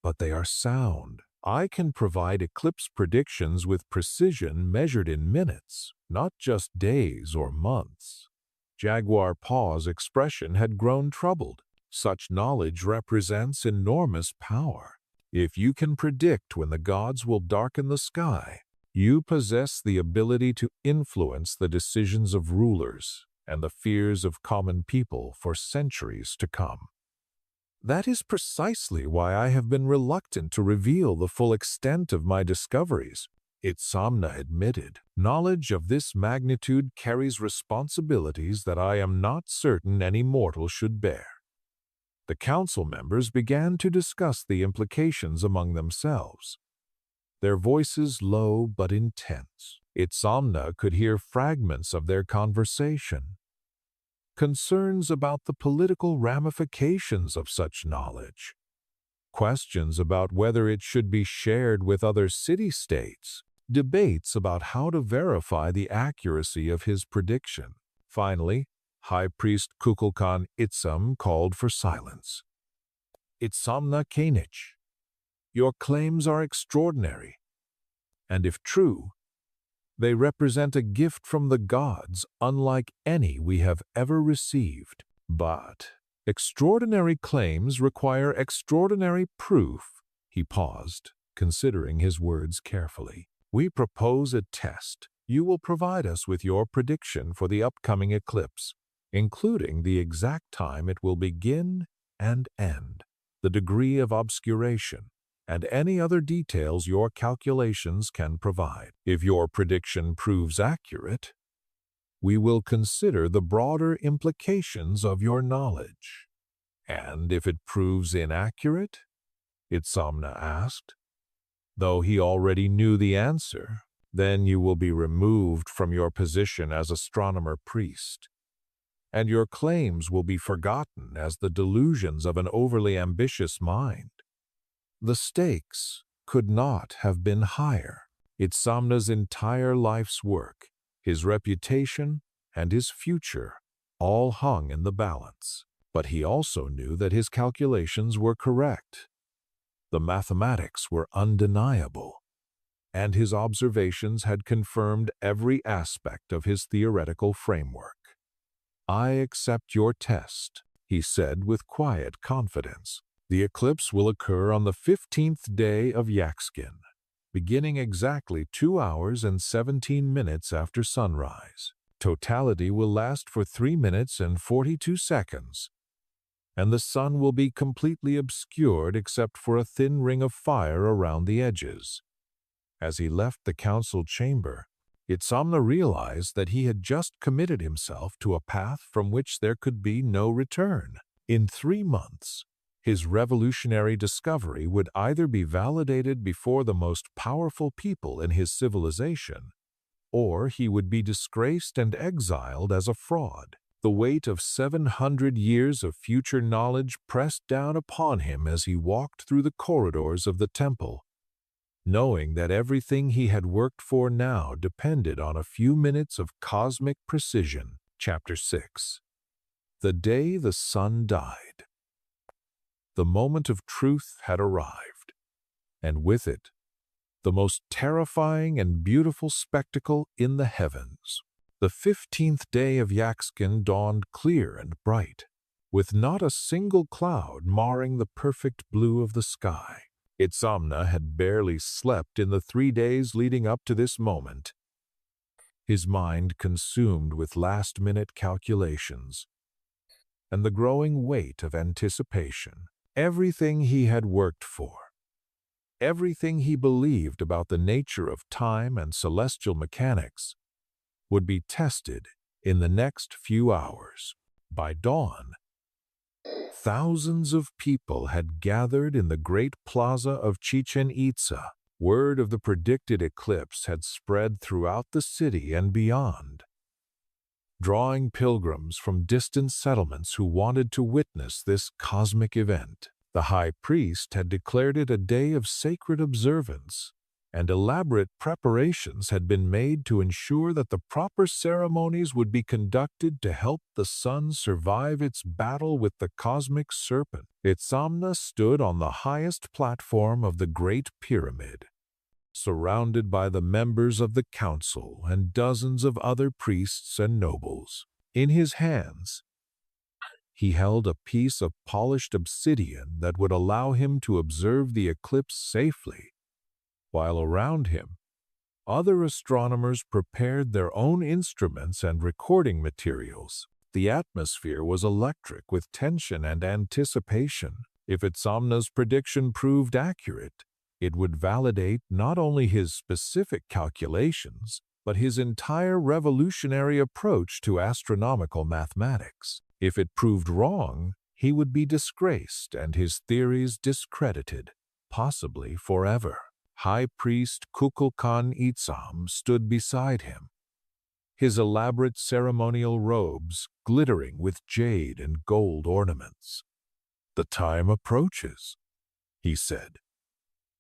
but they are sound. I can provide eclipse predictions with precision measured in minutes, not just days or months." Jaguar Paw's expression had grown troubled. Such knowledge represents enormous power. If you can predict when the gods will darken the sky, you possess the ability to influence the decisions of rulers and the fears of common people for centuries to come. "That is precisely why I have been reluctant to reveal the full extent of my discoveries," Itzamna admitted. "Knowledge of this magnitude carries responsibilities that I am not certain any mortal should bear." The council members began to discuss the implications among themselves, their voices low but intense. Itzamna could hear fragments of their conversation. Concerns about the political ramifications of such knowledge, questions about whether it should be shared with other city-states, debates about how to verify the accuracy of his prediction. Finally, High Priest Kukulkan Itzam called for silence. "Itzamna K'inich, your claims are extraordinary, and if true, They represent a gift from the gods unlike any we have ever received. But extraordinary claims require extraordinary proof. He paused, considering his words carefully. We propose a test. You will provide us with your prediction for the upcoming eclipse, including the exact time it will begin and end, the degree of obscuration, and any other details your calculations can provide. If your prediction proves accurate, we will consider the broader implications of your knowledge. And if it proves inaccurate? Itzamna asked. Though he already knew the answer, then you will be removed from your position as astronomer-priest, and your claims will be forgotten as the delusions of an overly ambitious mind. The stakes could not have been higher. Itzamna's entire life's work, his reputation, and his future all hung in the balance. But he also knew that his calculations were correct. The mathematics were undeniable, and his observations had confirmed every aspect of his theoretical framework. I accept your test, he said with quiet confidence. The eclipse will occur on the 15th day of Yakskin, beginning exactly 2 hours and 17 minutes after sunrise. Totality will last for 3 minutes and 42 seconds, and the sun will be completely obscured except for a thin ring of fire around the edges. As he left the council chamber, Itzamna realized that he had just committed himself to a path from which there could be no return. In 3 months, his revolutionary discovery would either be validated before the most powerful people in his civilization, or he would be disgraced and exiled as a fraud. The weight of 700 years of future knowledge pressed down upon him as he walked through the corridors of the temple, knowing that everything he had worked for now depended on a few minutes of cosmic precision. Chapter 6. The day the sun died. The moment of truth had arrived, and with it, the most terrifying and beautiful spectacle in the heavens. The 15th day of Yakskin dawned clear and bright, with not a single cloud marring the perfect blue of the sky. Itzamna had barely slept in the 3 days leading up to this moment, his mind consumed with last-minute calculations and the growing weight of anticipation. Everything he had worked for, everything he believed about the nature of time and celestial mechanics, would be tested in the next few hours. By dawn, thousands of people had gathered in the great plaza of Chichen Itza. Word of the predicted eclipse had spread throughout the city and beyond, drawing pilgrims from distant settlements who wanted to witness this cosmic event. The high priest had declared it a day of sacred observance, and elaborate preparations had been made to ensure that the proper ceremonies would be conducted to help the sun survive its battle with the cosmic serpent. Itzamna stood on the highest platform of the Great Pyramid, surrounded by the members of the council and dozens of other priests and nobles. In his hands, he held a piece of polished obsidian that would allow him to observe the eclipse safely, while around him, other astronomers prepared their own instruments and recording materials. The atmosphere was electric with tension and anticipation. If Itzamna's prediction proved accurate, it would validate not only his specific calculations, but his entire revolutionary approach to astronomical mathematics. If it proved wrong, he would be disgraced and his theories discredited, possibly forever. High Priest Kukulkan Itzam stood beside him, his elaborate ceremonial robes glittering with jade and gold ornaments. "The time approaches," he said,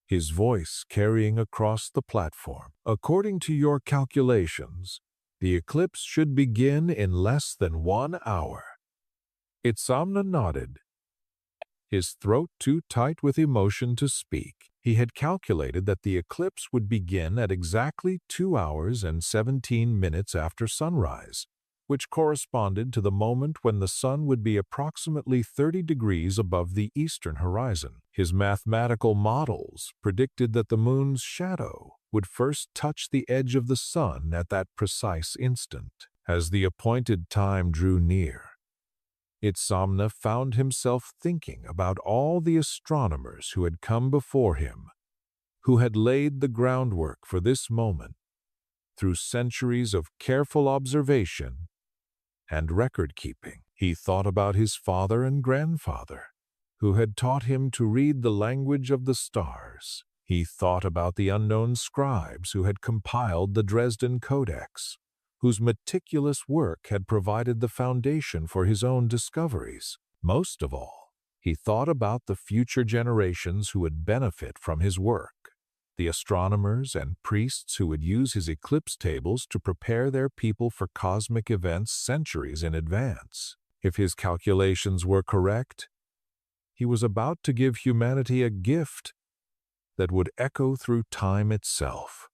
his voice carrying across the platform. "According to your calculations, the eclipse should begin in less than 1 hour." Itzamna nodded, his throat too tight with emotion to speak. He had calculated that the eclipse would begin at exactly 2 hours and 17 minutes after sunrise, which corresponded to the moment when the sun would be approximately 30 degrees above the eastern horizon. His mathematical models predicted that the moon's shadow would first touch the edge of the sun at that precise instant. As the appointed time drew near, Itzamna found himself thinking about all the astronomers who had come before him, who had laid the groundwork for this moment through centuries of careful observation and record-keeping. He thought about his father and grandfather, who had taught him to read the language of the stars. He thought about the unknown scribes who had compiled the Dresden Codex, whose meticulous work had provided the foundation for his own discoveries. Most of all, he thought about the future generations who would benefit from his work, the astronomers and priests who would use his eclipse tables to prepare their people for cosmic events centuries in advance. If his calculations were correct, he was about to give humanity a gift that would echo through time itself.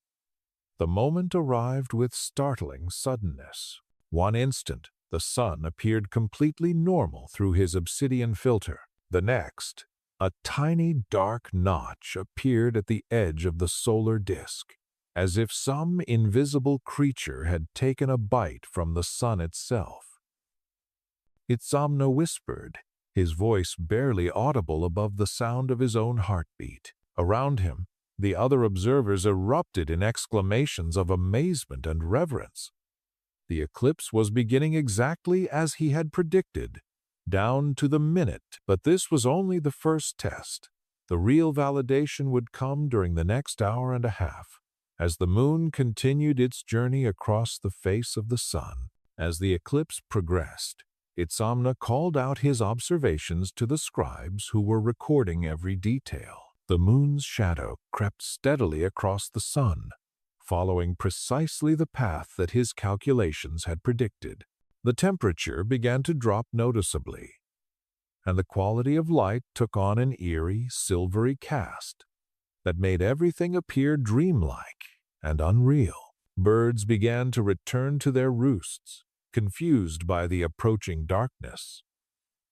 The moment arrived with startling suddenness. One instant, the sun appeared completely normal through his obsidian filter. The next, a tiny dark notch appeared at the edge of the solar disk, as if some invisible creature had taken a bite from the sun itself. Itzamna whispered, his voice barely audible above the sound of his own heartbeat. Around him, the other observers erupted in exclamations of amazement and reverence. The eclipse was beginning exactly as he had predicted, down to the minute, but this was only the first test. The real validation would come during the next hour and a half, as the moon continued its journey across the face of the sun. As the eclipse progressed, Itzamna called out his observations to the scribes who were recording every detail. The moon's shadow crept steadily across the sun, following precisely the path that his calculations had predicted. The temperature began to drop noticeably, and the quality of light took on an eerie, silvery cast that made everything appear dreamlike and unreal. Birds began to return to their roosts, confused by the approaching darkness.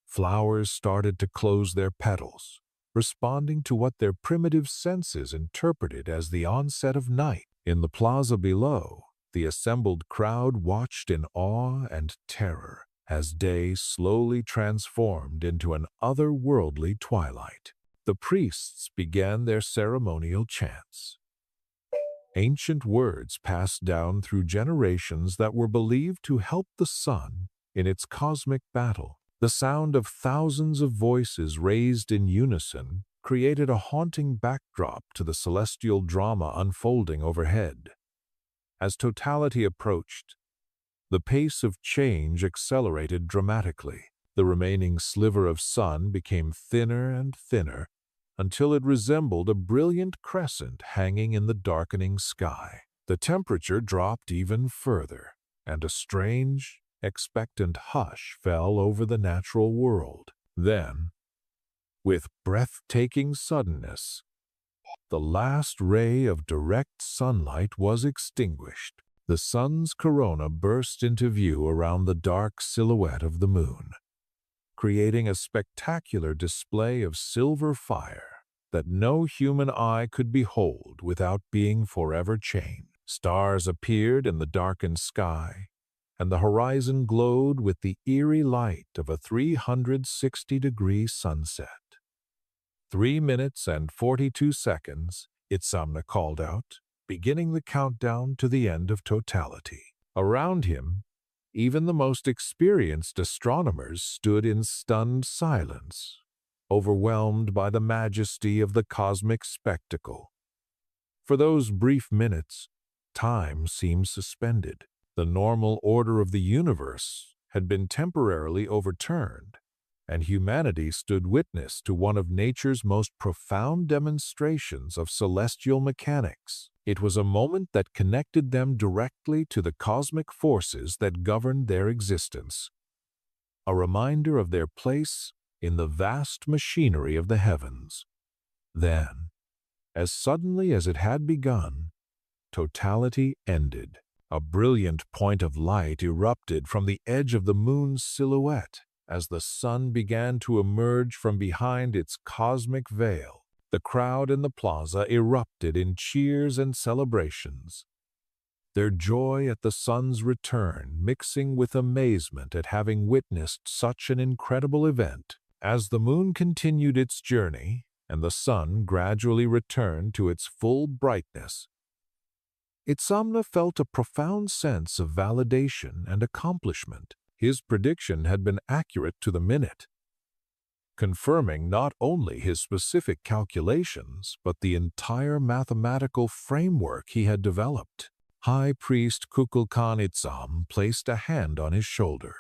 Flowers started to close their petals, responding to what their primitive senses interpreted as the onset of night. In the plaza below, the assembled crowd watched in awe and terror as day slowly transformed into an otherworldly twilight. The priests began their ceremonial chants, ancient words passed down through generations that were believed to help the sun in its cosmic battle. The sound of thousands of voices raised in unison created a haunting backdrop to the celestial drama unfolding overhead. As totality approached, the pace of change accelerated dramatically. The remaining sliver of sun became thinner and thinner until it resembled a brilliant crescent hanging in the darkening sky. The temperature dropped even further, and a strange, expectant hush fell over the natural world. Then, with breathtaking suddenness, the last ray of direct sunlight was extinguished. The sun's corona burst into view around the dark silhouette of the moon, creating a spectacular display of silver fire that no human eye could behold without being forever chained. Stars appeared in the darkened sky, and the horizon glowed with the eerie light of a 360-degree sunset. 3 minutes and 42 seconds, Itzamna called out, beginning the countdown to the end of totality. Around him, even the most experienced astronomers stood in stunned silence, overwhelmed by the majesty of the cosmic spectacle. For those brief minutes, time seemed suspended. The normal order of the universe had been temporarily overturned, and humanity stood witness to one of nature's most profound demonstrations of celestial mechanics. It was a moment that connected them directly to the cosmic forces that governed their existence, a reminder of their place in the vast machinery of the heavens. Then, As suddenly as it had begun, totality ended. A brilliant point of light erupted from the edge of the moon's silhouette as the sun began to emerge from behind its cosmic veil. The crowd in the plaza erupted in cheers and celebrations, their joy at the sun's return mixing with amazement at having witnessed such an incredible event. As the moon continued its journey and the sun gradually returned to its full brightness, Itzamna felt a profound sense of validation and accomplishment. His prediction had been accurate to the minute, confirming not only his specific calculations but the entire mathematical framework he had developed. High Priest Kukulkan Itzam placed a hand on his shoulder.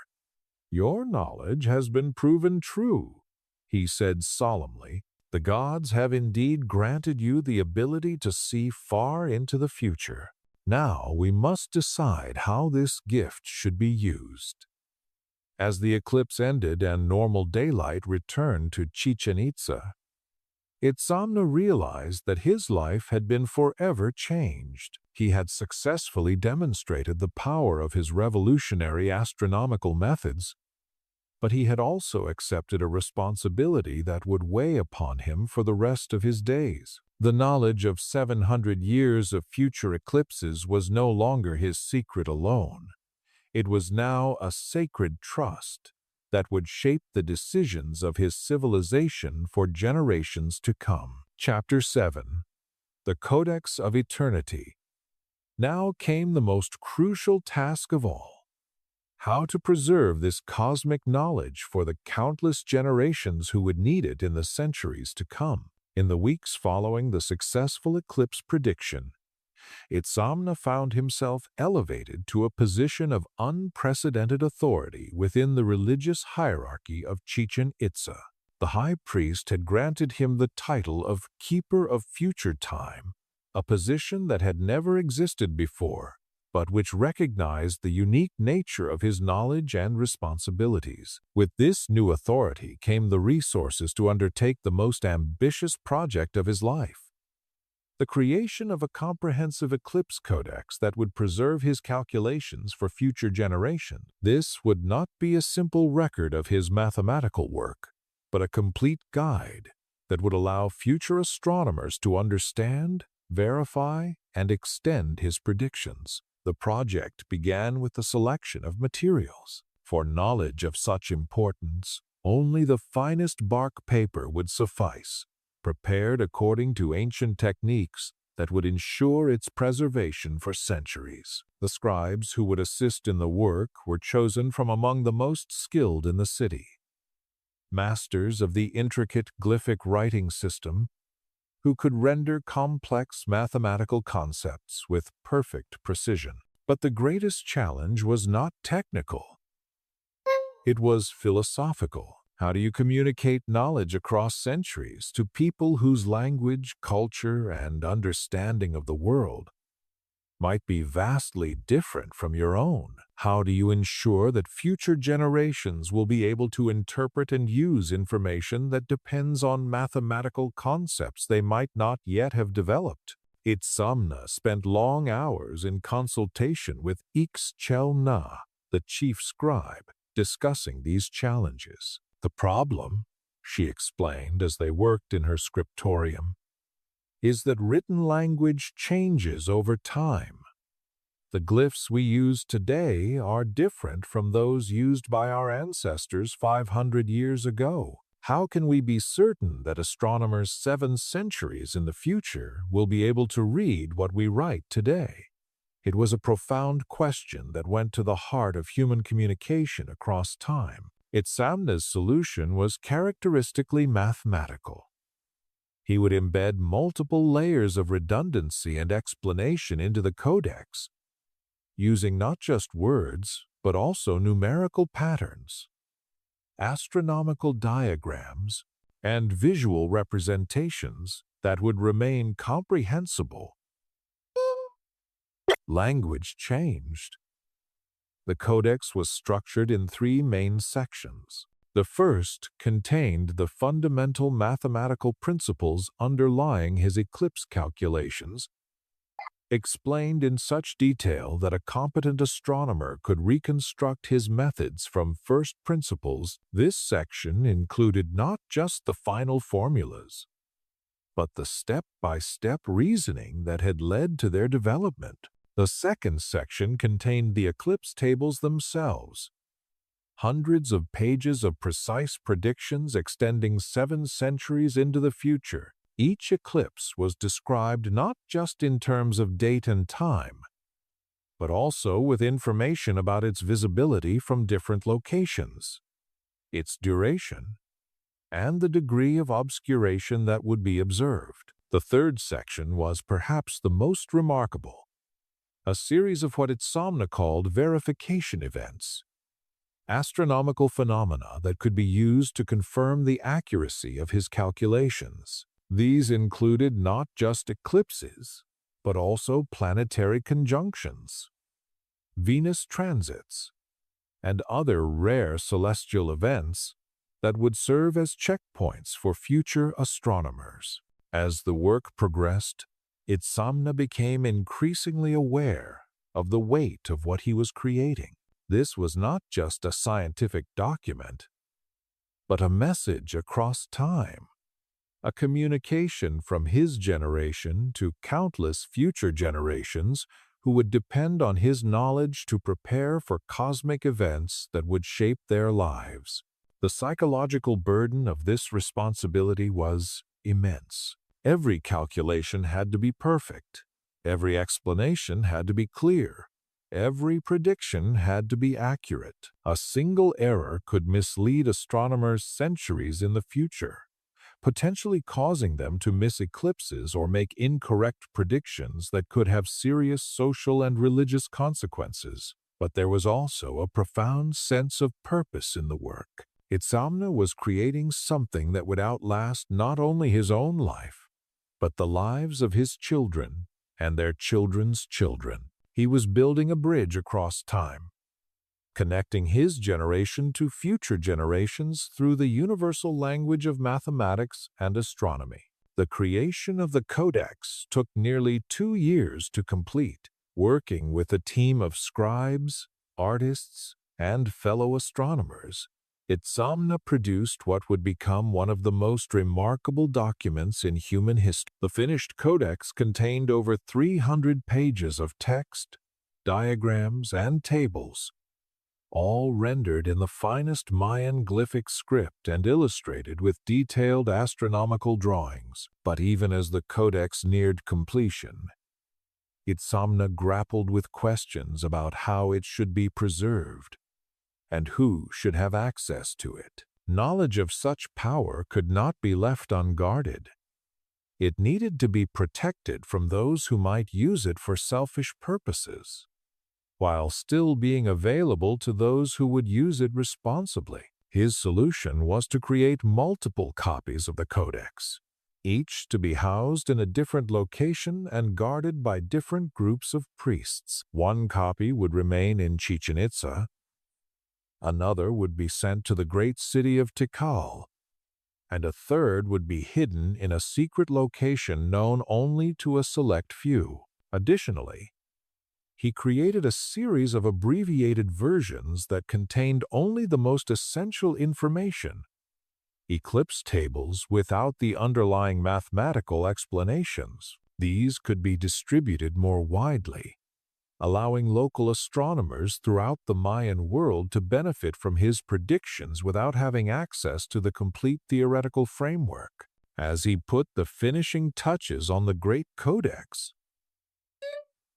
"Your knowledge has been proven true," he said solemnly. "The gods have indeed granted you the ability to see far into the future. Now we must decide how this gift should be used." As the eclipse ended and normal daylight returned to Chichen Itza, Itzamna realized that his life had been forever changed. He had successfully demonstrated the power of his revolutionary astronomical methods, but he had also accepted a responsibility that would weigh upon him for the rest of his days. The knowledge of 700 years of future eclipses was no longer his secret alone. It was now a sacred trust that would shape the decisions of his civilization for generations to come. Chapter 7. The Codex of Eternity. Now came the most crucial task of all: how to preserve this cosmic knowledge for the countless generations who would need it in the centuries to come. In the weeks following the successful eclipse prediction, Itzamna found himself elevated to a position of unprecedented authority within the religious hierarchy of Chichen Itza. The high priest had granted him the title of Keeper of Future Time, a position that had never existed before, but which recognized the unique nature of his knowledge and responsibilities. With this new authority came the resources to undertake the most ambitious project of his life: the creation of a comprehensive eclipse codex that would preserve his calculations for future generations. This would not be a simple record of his mathematical work, but a complete guide that would allow future astronomers to understand, verify, and extend his predictions. The project began with the selection of materials. For knowledge of such importance, only the finest bark paper would suffice, prepared according to ancient techniques that would ensure its preservation for centuries. The scribes who would assist in the work were chosen from among the most skilled in the city, masters of the intricate glyphic writing system, who could render complex mathematical concepts with perfect precision. But the greatest challenge was not technical. It was philosophical. How do you communicate knowledge across centuries to people whose language, culture, and understanding of the world might be vastly different from your own? How do you ensure that future generations will be able to interpret and use information that depends on mathematical concepts they might not yet have developed? Itzamna spent long hours in consultation with Itzamna, the chief scribe, discussing these challenges. "The problem," she explained as they worked in her scriptorium, "is that written language changes over time. The glyphs we use today are different from those used by our ancestors 500 years ago. How can we be certain that astronomers 7 centuries in the future will be able to read what we write today?" It was a profound question that went to the heart of human communication across time. Itzamna's solution was characteristically mathematical. He would embed multiple layers of redundancy and explanation into the codex, using not just words, but also numerical patterns, astronomical diagrams, and visual representations that would remain comprehensible. Language changed. The codex was structured in 3 main sections: The first contained the fundamental mathematical principles underlying his eclipse calculations, explained in such detail that a competent astronomer could reconstruct his methods from first principles. This section included not just the final formulas, but the step-by-step reasoning that had led to their development. The second section contained the eclipse tables themselves, hundreds of pages of precise predictions extending 7 centuries into the future. Each eclipse was described not just in terms of date and time, but also with information about its visibility from different locations, its duration, and the degree of obscuration that would be observed. The third section was perhaps the most remarkable, a series of what Itzamna called verification events, astronomical phenomena that could be used to confirm the accuracy of his calculations. These included not just eclipses, but also planetary conjunctions, Venus transits, and other rare celestial events that would serve as checkpoints for future astronomers. As the work progressed, Itzamna became increasingly aware of the weight of what he was creating. This was not just a scientific document, but a message across time, a communication from his generation to countless future generations who would depend on his knowledge to prepare for cosmic events that would shape their lives. The psychological burden of this responsibility was immense. Every calculation had to be perfect. Every explanation had to be clear. Every prediction had to be accurate. A single error could mislead astronomers centuries in the future, potentially causing them to miss eclipses or make incorrect predictions that could have serious social and religious consequences. But there was also a profound sense of purpose in the work. Itzamna was creating something that would outlast not only his own life, but the lives of his children and their children's children. He was building a bridge across time, connecting his generation to future generations through the universal language of mathematics and astronomy. The creation of the Codex took nearly 2 years to complete, working with a team of scribes, artists, and fellow astronomers. Itzamna produced what would become one of the most remarkable documents in human history. The finished codex contained over 300 pages of text, diagrams, and tables, all rendered in the finest Mayan glyphic script and illustrated with detailed astronomical drawings. But even as the codex neared completion, Itzamna grappled with questions about how it should be preserved and who should have access to it. Knowledge of such power could not be left unguarded. It needed to be protected from those who might use it for selfish purposes, while still being available to those who would use it responsibly. His solution was to create multiple copies of the Codex, each to be housed in a different location and guarded by different groups of priests. One copy would remain in Chichen Itza, another would be sent to the great city of Tikal, and a third would be hidden in a secret location known only to a select few. Additionally, he created a series of abbreviated versions that contained only the most essential information, eclipse tables without the underlying mathematical explanations. These could be distributed more widely, allowing local astronomers throughout the Mayan world to benefit from his predictions without having access to the complete theoretical framework. As he put the finishing touches on the Great Codex,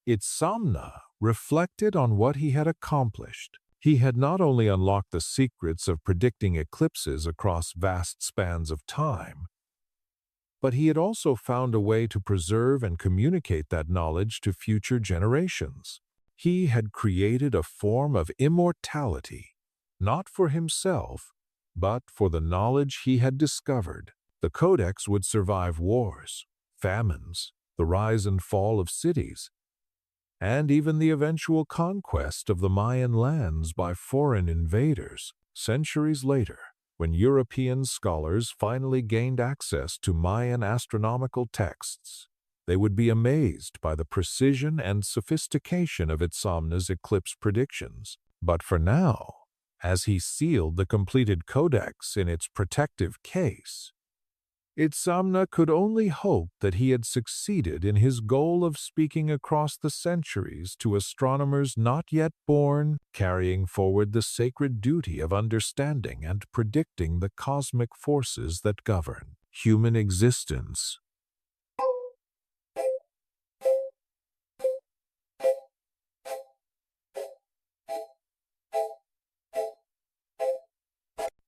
Itzamna reflected on what he had accomplished. He had not only unlocked the secrets of predicting eclipses across vast spans of time, but he had also found a way to preserve and communicate that knowledge to future generations. He had created a form of immortality, not for himself, but for the knowledge he had discovered. The Codex would survive wars, famines, the rise and fall of cities, and even the eventual conquest of the Mayan lands by foreign invaders. Centuries later, When European scholars finally gained access to Mayan astronomical texts, they would be amazed by the precision and sophistication of Itzamna's eclipse predictions. But for now, as he sealed the completed codex in its protective case, Itzamna could only hope that he had succeeded in his goal of speaking across the centuries to astronomers not yet born, carrying forward the sacred duty of understanding and predicting the cosmic forces that govern human existence.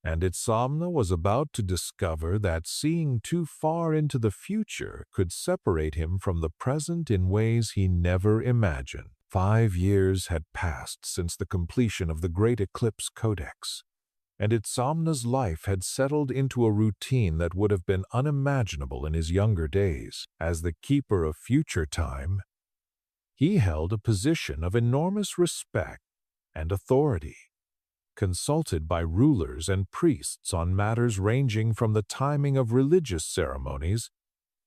And Itzamna was about to discover that seeing too far into the future could separate him from the present in ways he never imagined. 5 years had passed since the completion of the Great Eclipse Codex, and Itzamna's life had settled into a routine that would have been unimaginable in his younger days. As the keeper of future time, he held a position of enormous respect and authority, consulted by rulers and priests on matters ranging from the timing of religious ceremonies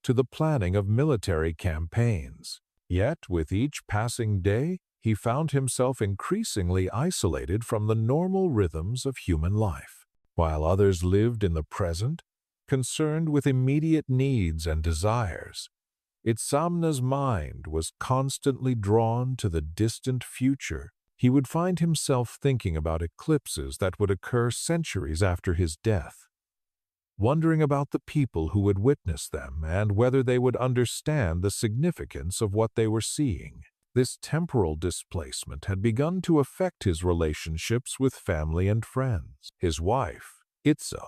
to the planning of military campaigns. Yet, with each passing day, he found himself increasingly isolated from the normal rhythms of human life. While others lived in the present, concerned with immediate needs and desires, Itzamna's mind was constantly drawn to the distant future. He would find himself thinking about eclipses that would occur centuries after his death, wondering about the people who would witness them and whether they would understand the significance of what they were seeing. This temporal displacement had begun to affect his relationships with family and friends. His wife, Itza,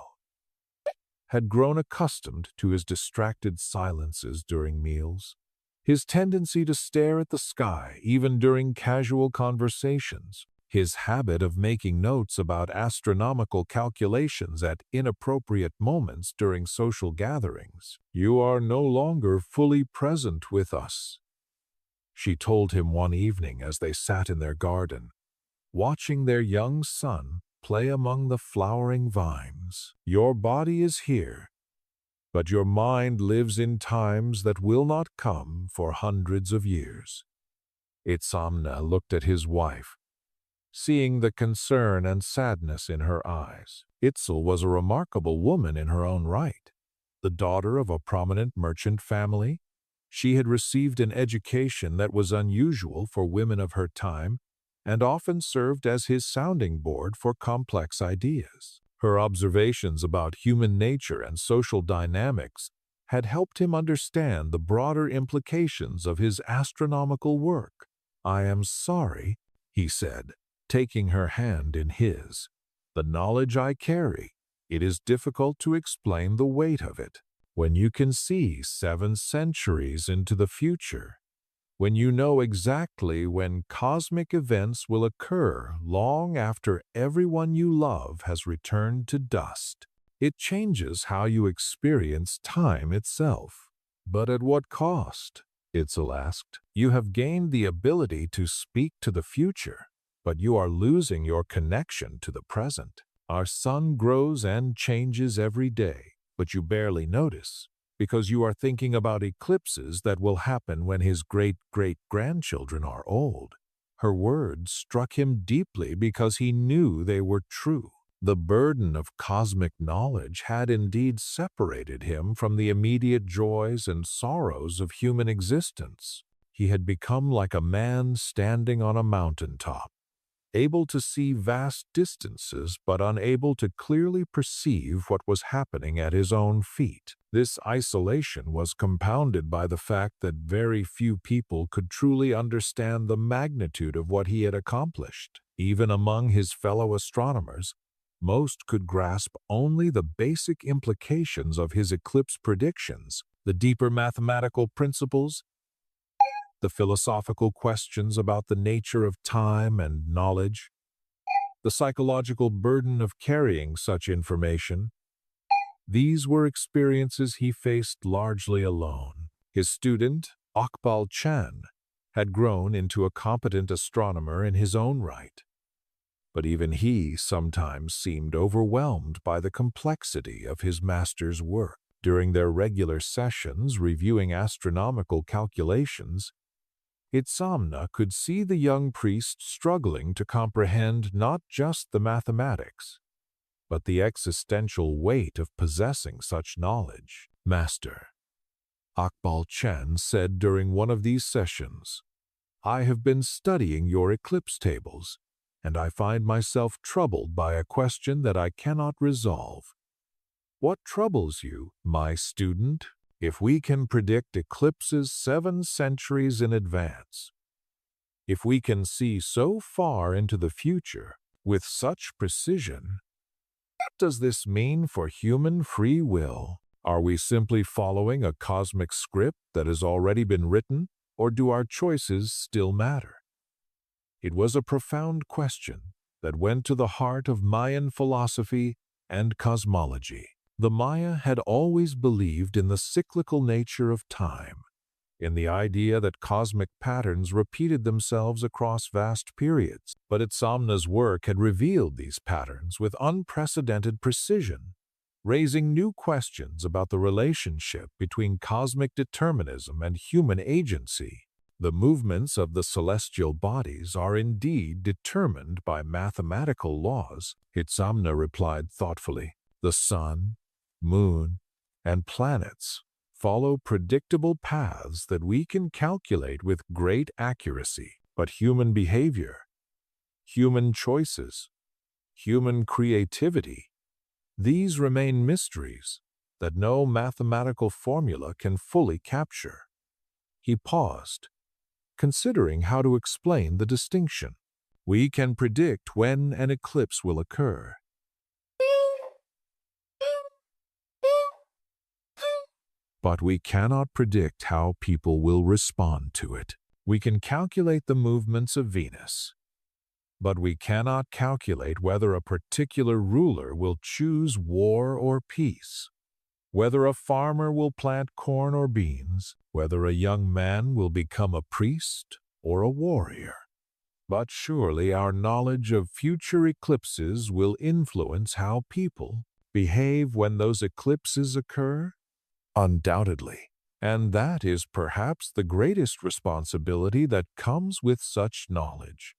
had grown accustomed to his distracted silences during meals, his tendency to stare at the sky even during casual conversations, his habit of making notes about astronomical calculations at inappropriate moments during social gatherings. "You are no longer fully present with us," she told him one evening as they sat in their garden, watching their young son play among the flowering vines. "Your body is here, but your mind lives in times that will not come for hundreds of years." Itzamna looked at his wife, seeing the concern and sadness in her eyes. Itzel was a remarkable woman in her own right. The daughter of a prominent merchant family, she had received an education that was unusual for women of her time and often served as his sounding board for complex ideas. Her observations about human nature and social dynamics had helped him understand the broader implications of his astronomical work. "I am sorry," he said, taking her hand in his. "The knowledge I carry, it is difficult to explain the weight of it. When you can see 7 centuries into the future, when you know exactly when cosmic events will occur long after everyone you love has returned to dust, it changes how you experience time itself." "But at what cost?" Itzel asked. "You have gained the ability to speak to the future, but you are losing your connection to the present. Our sun grows and changes every day, but you barely notice, because you are thinking about eclipses that will happen when his great-great-grandchildren are old." Her words struck him deeply because he knew they were true. The burden of cosmic knowledge had indeed separated him from the immediate joys and sorrows of human existence. He had become like a man standing on a mountaintop, able to see vast distances but unable to clearly perceive what was happening at his own feet. This isolation was compounded by the fact that very few people could truly understand the magnitude of what he had accomplished. Even among his fellow astronomers, most could grasp only the basic implications of his eclipse predictions. The deeper mathematical principles, the philosophical questions about the nature of time and knowledge, the psychological burden of carrying such information, these were experiences he faced largely alone. His student, Okbal Chan, had grown into a competent astronomer in his own right, but even he sometimes seemed overwhelmed by the complexity of his master's work. During their regular sessions reviewing astronomical calculations, Itzamna could see the young priest struggling to comprehend not just the mathematics, but the existential weight of possessing such knowledge. "Master," Akbal Chen said during one of these sessions, "I have been studying your eclipse tables, and I find myself troubled by a question that I cannot resolve." "What troubles you, my student?" "If we can predict eclipses 7 centuries in advance, if we can see so far into the future with such precision, what does this mean for human free will? Are we simply following a cosmic script that has already been written, or do our choices still matter?" It was a profound question that went to the heart of Mayan philosophy and cosmology. The Maya had always believed in the cyclical nature of time, in the idea that cosmic patterns repeated themselves across vast periods. But Itzamna's work had revealed these patterns with unprecedented precision, raising new questions about the relationship between cosmic determinism and human agency. "The movements of the celestial bodies are indeed determined by mathematical laws," Itzamna replied thoughtfully. "The sun, moon, and planets follow predictable paths that we can calculate with great accuracy. But human behavior, human choices, human creativity, these remain mysteries that no mathematical formula can fully capture." He paused, considering how to explain the distinction. "We can predict when an eclipse will occur, but we cannot predict how people will respond to it. We can calculate the movements of Venus, but we cannot calculate whether a particular ruler will choose war or peace, whether a farmer will plant corn or beans, whether a young man will become a priest or a warrior. But surely our knowledge of future eclipses will influence how people behave when those eclipses occur?" "Undoubtedly. And that is perhaps the greatest responsibility that comes with such knowledge.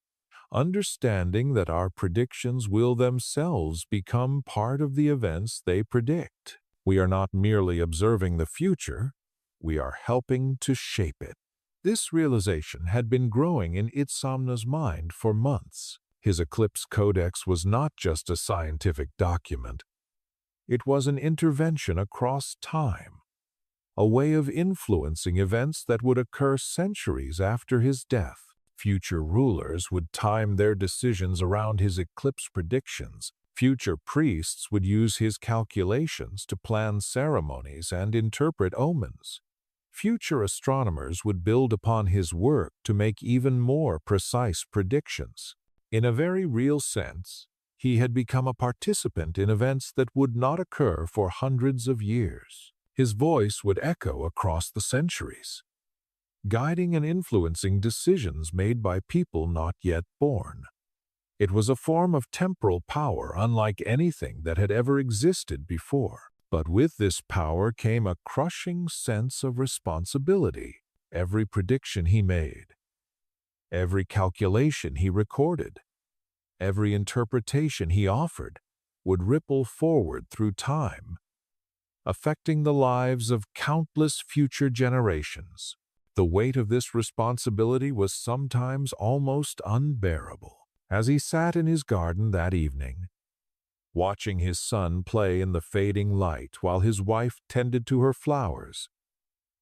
Understanding that our predictions will themselves become part of the events they predict. We are not merely observing the future, we are helping to shape it." This realization had been growing in Itzamna's mind for months. His Eclipse Codex was not just a scientific document. It was an intervention across time, a way of influencing events that would occur centuries after his death. Future rulers would time their decisions around his eclipse predictions. Future priests would use his calculations to plan ceremonies and interpret omens. Future astronomers would build upon his work to make even more precise predictions. In a very real sense, he had become a participant in events that would not occur for hundreds of years. His voice would echo across the centuries, guiding and influencing decisions made by people not yet born. It was a form of temporal power unlike anything that had ever existed before. But with this power came a crushing sense of responsibility. Every prediction he made, every calculation he recorded, every interpretation he offered would ripple forward through time, affecting the lives of countless future generations. The weight of this responsibility was sometimes almost unbearable. As he sat in his garden that evening, watching his son play in the fading light while his wife tended to her flowers,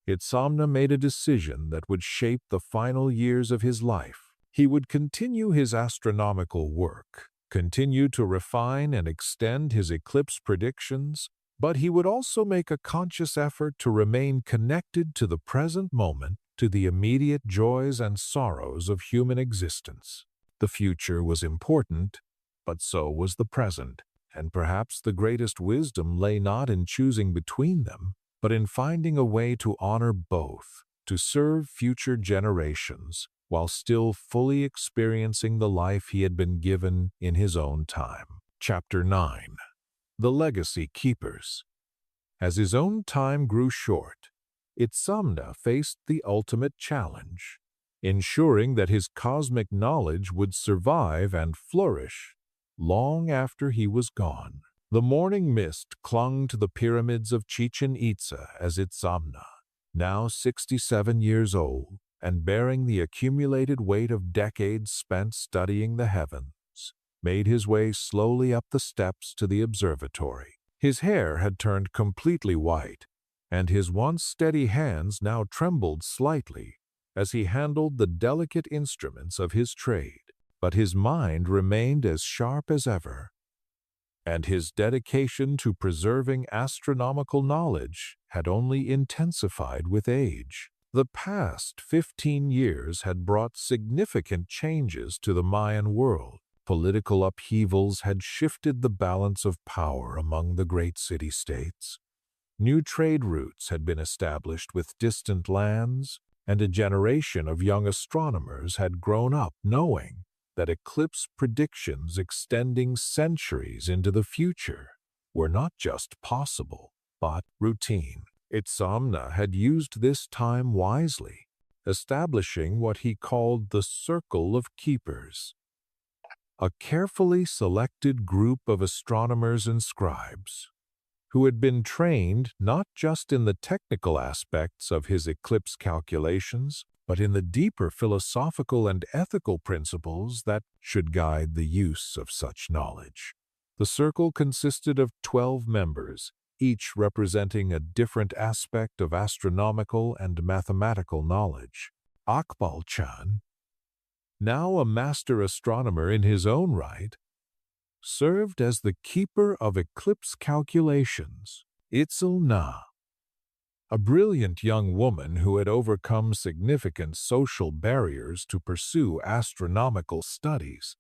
Itzamna made a decision that would shape the final years of his life. He would continue his astronomical work, continue to refine and extend his eclipse predictions, but he would also make a conscious effort to remain connected to the present moment, to the immediate joys and sorrows of human existence. The future was important, but so was the present, and perhaps the greatest wisdom lay not in choosing between them, but in finding a way to honor both, to serve future generations, while still fully experiencing the life he had been given in his own time. Chapter 9. The Legacy Keepers. As his own time grew short, Itzamna faced the ultimate challenge, ensuring that his cosmic knowledge would survive and flourish long after he was gone. The morning mist clung to the pyramids of Chichen Itza as Itzamna, now 67 years old and bearing the accumulated weight of decades spent studying the heavens, made his way slowly up the steps to the observatory. His hair had turned completely white, and his once steady hands now trembled slightly as he handled the delicate instruments of his trade. But his mind remained as sharp as ever, and his dedication to preserving astronomical knowledge had only intensified with age. The past 15 years had brought significant changes to the Mayan world. Political upheavals had shifted the balance of power among the great city-states. New trade routes had been established with distant lands, and a generation of young astronomers had grown up knowing that eclipse predictions extending centuries into the future were not just possible, but routine. Itzamna had used this time wisely, establishing what he called the Circle of Keepers, a carefully selected group of astronomers and scribes who had been trained not just in the technical aspects of his eclipse calculations, but in the deeper philosophical and ethical principles that should guide the use of such knowledge. The circle consisted of 12 members, each representing a different aspect of astronomical and mathematical knowledge. Akbal Chan, now a master astronomer in his own right, served as the keeper of eclipse calculations. Itzamna, a brilliant young woman who had overcome significant social barriers to pursue astronomical studies,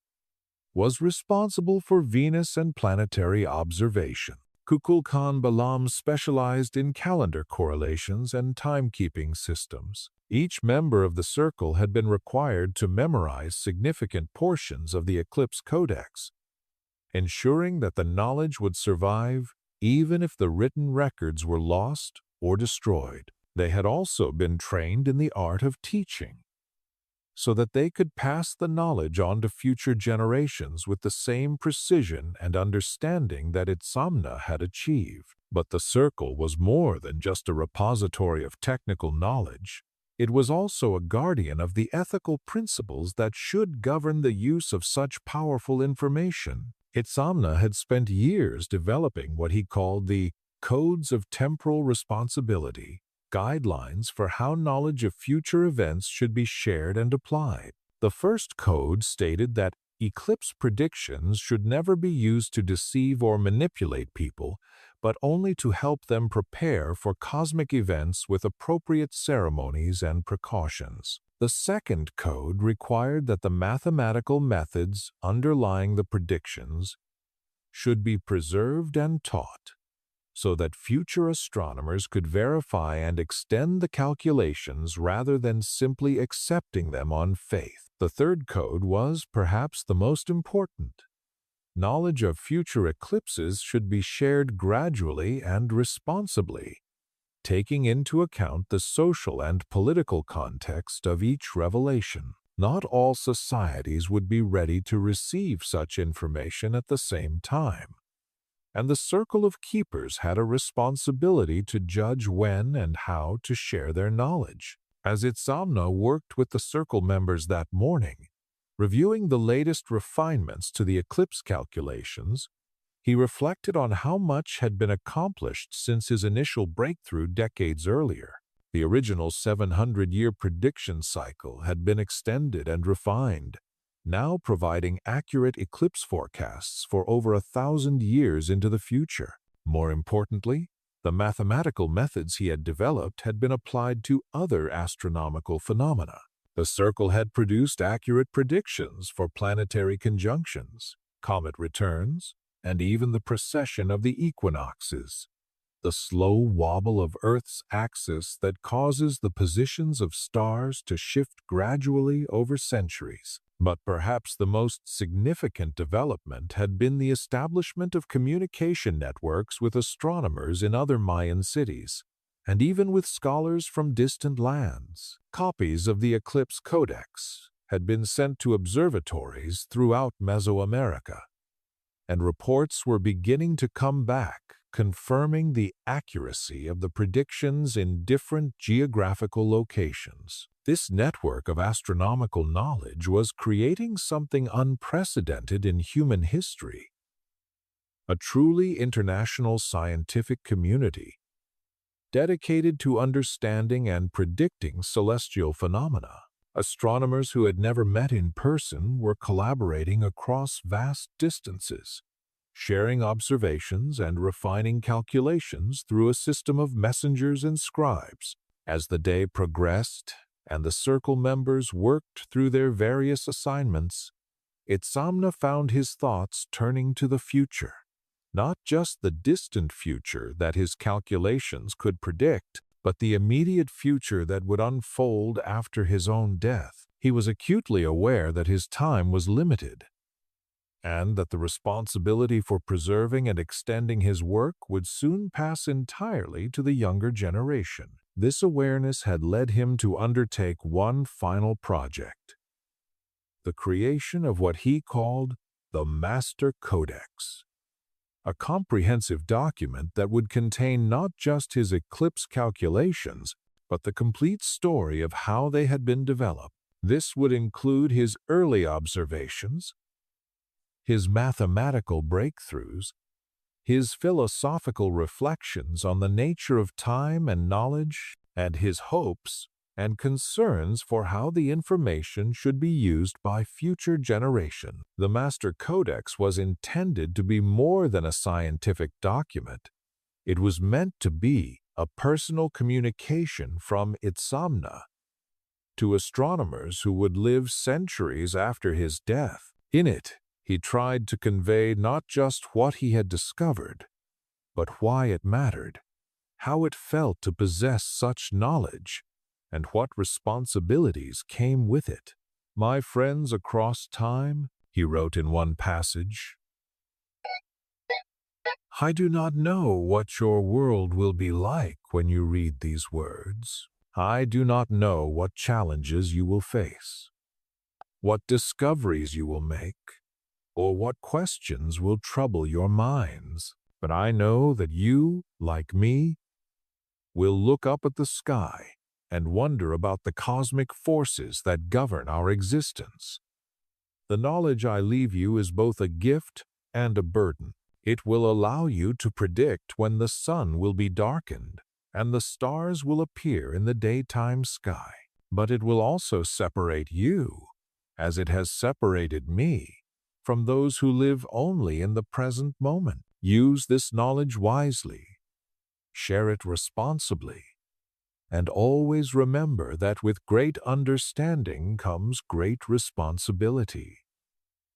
was responsible for Venus and planetary observation. Kukulkan Balam specialized in calendar correlations and timekeeping systems. Each member of the circle had been required to memorize significant portions of the Eclipse Codex, ensuring that the knowledge would survive even if the written records were lost or destroyed. They had also been trained in the art of teaching, so that they could pass the knowledge on to future generations with the same precision and understanding that Itzamna had achieved. But the circle was more than just a repository of technical knowledge. It was also a guardian of the ethical principles that should govern the use of such powerful information. Itzamna had spent years developing what he called the Codes of Temporal Responsibility, guidelines for how knowledge of future events should be shared and applied. The first code stated that eclipse predictions should never be used to deceive or manipulate people, but only to help them prepare for cosmic events with appropriate ceremonies and precautions. The second code required that the mathematical methods underlying the predictions should be preserved and taught, so that future astronomers could verify and extend the calculations rather than simply accepting them on faith. The third code was perhaps the most important. Knowledge of future eclipses should be shared gradually and responsibly, taking into account the social and political context of each revelation. Not all societies would be ready to receive such information at the same time, and the Circle of Keepers had a responsibility to judge when and how to share their knowledge. As Itzamna worked with the Circle members that morning, reviewing the latest refinements to the eclipse calculations, he reflected on how much had been accomplished since his initial breakthrough decades earlier. The original 700-year prediction cycle had been extended and refined, now providing accurate eclipse forecasts for over 1,000 years into the future. More importantly, the mathematical methods he had developed had been applied to other astronomical phenomena. The circle had produced accurate predictions for planetary conjunctions, comet returns, and even the precession of the equinoxes. the slow wobble of Earth's axis that causes the positions of stars to shift gradually over centuries. But perhaps the most significant development had been the establishment of communication networks with astronomers in other Mayan cities, and even with scholars from distant lands. Copies of the Eclipse Codex had been sent to observatories throughout Mesoamerica, and reports were beginning to come back, confirming the accuracy of the predictions in different geographical locations. This network of astronomical knowledge was creating something unprecedented in human history, a truly international scientific community dedicated to understanding and predicting celestial phenomena. Astronomers who had never met in person were collaborating across vast distances, sharing observations and refining calculations through a system of messengers and scribes. As the day progressed and the circle members worked through their various assignments, Itzamna found his thoughts turning to the future. Not just the distant future that his calculations could predict, but the immediate future that would unfold after his own death. He was acutely aware that his time was limited, and that the responsibility for preserving and extending his work would soon pass entirely to the younger generation. This awareness had led him to undertake one final project: the creation of what he called the Master Codex, a comprehensive document that would contain not just his eclipse calculations, but the complete story of how they had been developed. This would include his early observations, his mathematical breakthroughs, his philosophical reflections on the nature of time and knowledge, and his hopes and concerns for how the information should be used by future generations. The Master Codex was intended to be more than a scientific document. It was meant to be a personal communication from Itzamna to astronomers who would live centuries after his death. In it, he tried to convey not just what he had discovered, but why it mattered, how it felt to possess such knowledge, and what responsibilities came with it. "My friends across time," he wrote in one passage, "I do not know what your world will be like when you read these words. I do not know what challenges you will face, what discoveries you will make, or what questions will trouble your minds. But I know that you, like me, will look up at the sky and wonder about the cosmic forces that govern our existence. The knowledge I leave you is both a gift and a burden. It will allow you to predict when the sun will be darkened and the stars will appear in the daytime sky. But it will also separate you, as it has separated me, from those who live only in the present moment. Use this knowledge wisely, share it responsibly, and always remember that with great understanding comes great responsibility."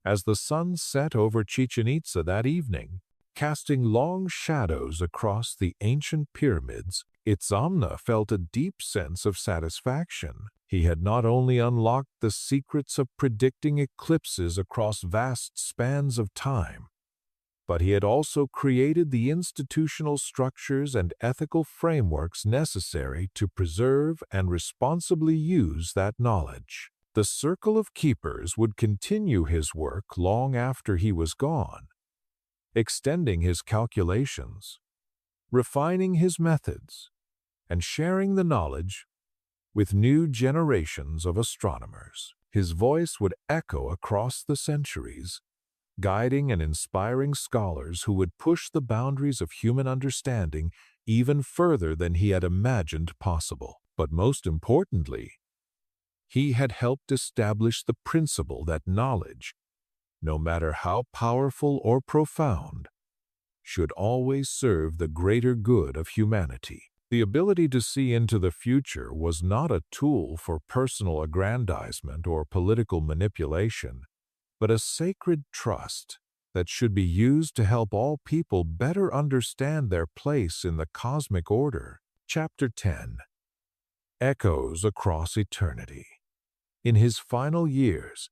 As the sun set over Chichen Itza that evening, casting long shadows across the ancient pyramids, Itzamna felt a deep sense of satisfaction. He had not only unlocked the secrets of predicting eclipses across vast spans of time, but he had also created the institutional structures and ethical frameworks necessary to preserve and responsibly use that knowledge. The Circle of Keepers would continue his work long after he was gone, extending his calculations, refining his methods, and sharing the knowledge with new generations of astronomers. His voice would echo across the centuries, guiding and inspiring scholars who would push the boundaries of human understanding even further than he had imagined possible. But most importantly, he had helped establish the principle that knowledge, no matter how powerful or profound, should always serve the greater good of humanity. The ability to see into the future was not a tool for personal aggrandizement or political manipulation, but a sacred trust that should be used to help all people better understand their place in the cosmic order. Chapter 10. Echoes Across Eternity. In his final years,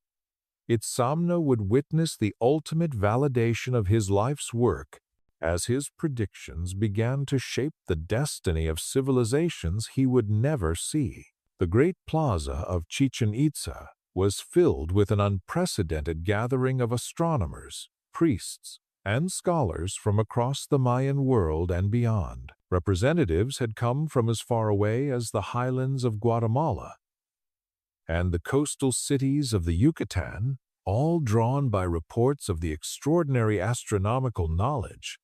Itzamna would witness the ultimate validation of his life's work as his predictions began to shape the destiny of civilizations he would never see. The great plaza of Chichen Itza was filled with an unprecedented gathering of astronomers, priests, and scholars from across the Mayan world and beyond. Representatives had come from as far away as the highlands of Guatemala and the coastal cities of the Yucatan, all drawn by reports of the extraordinary astronomical knowledge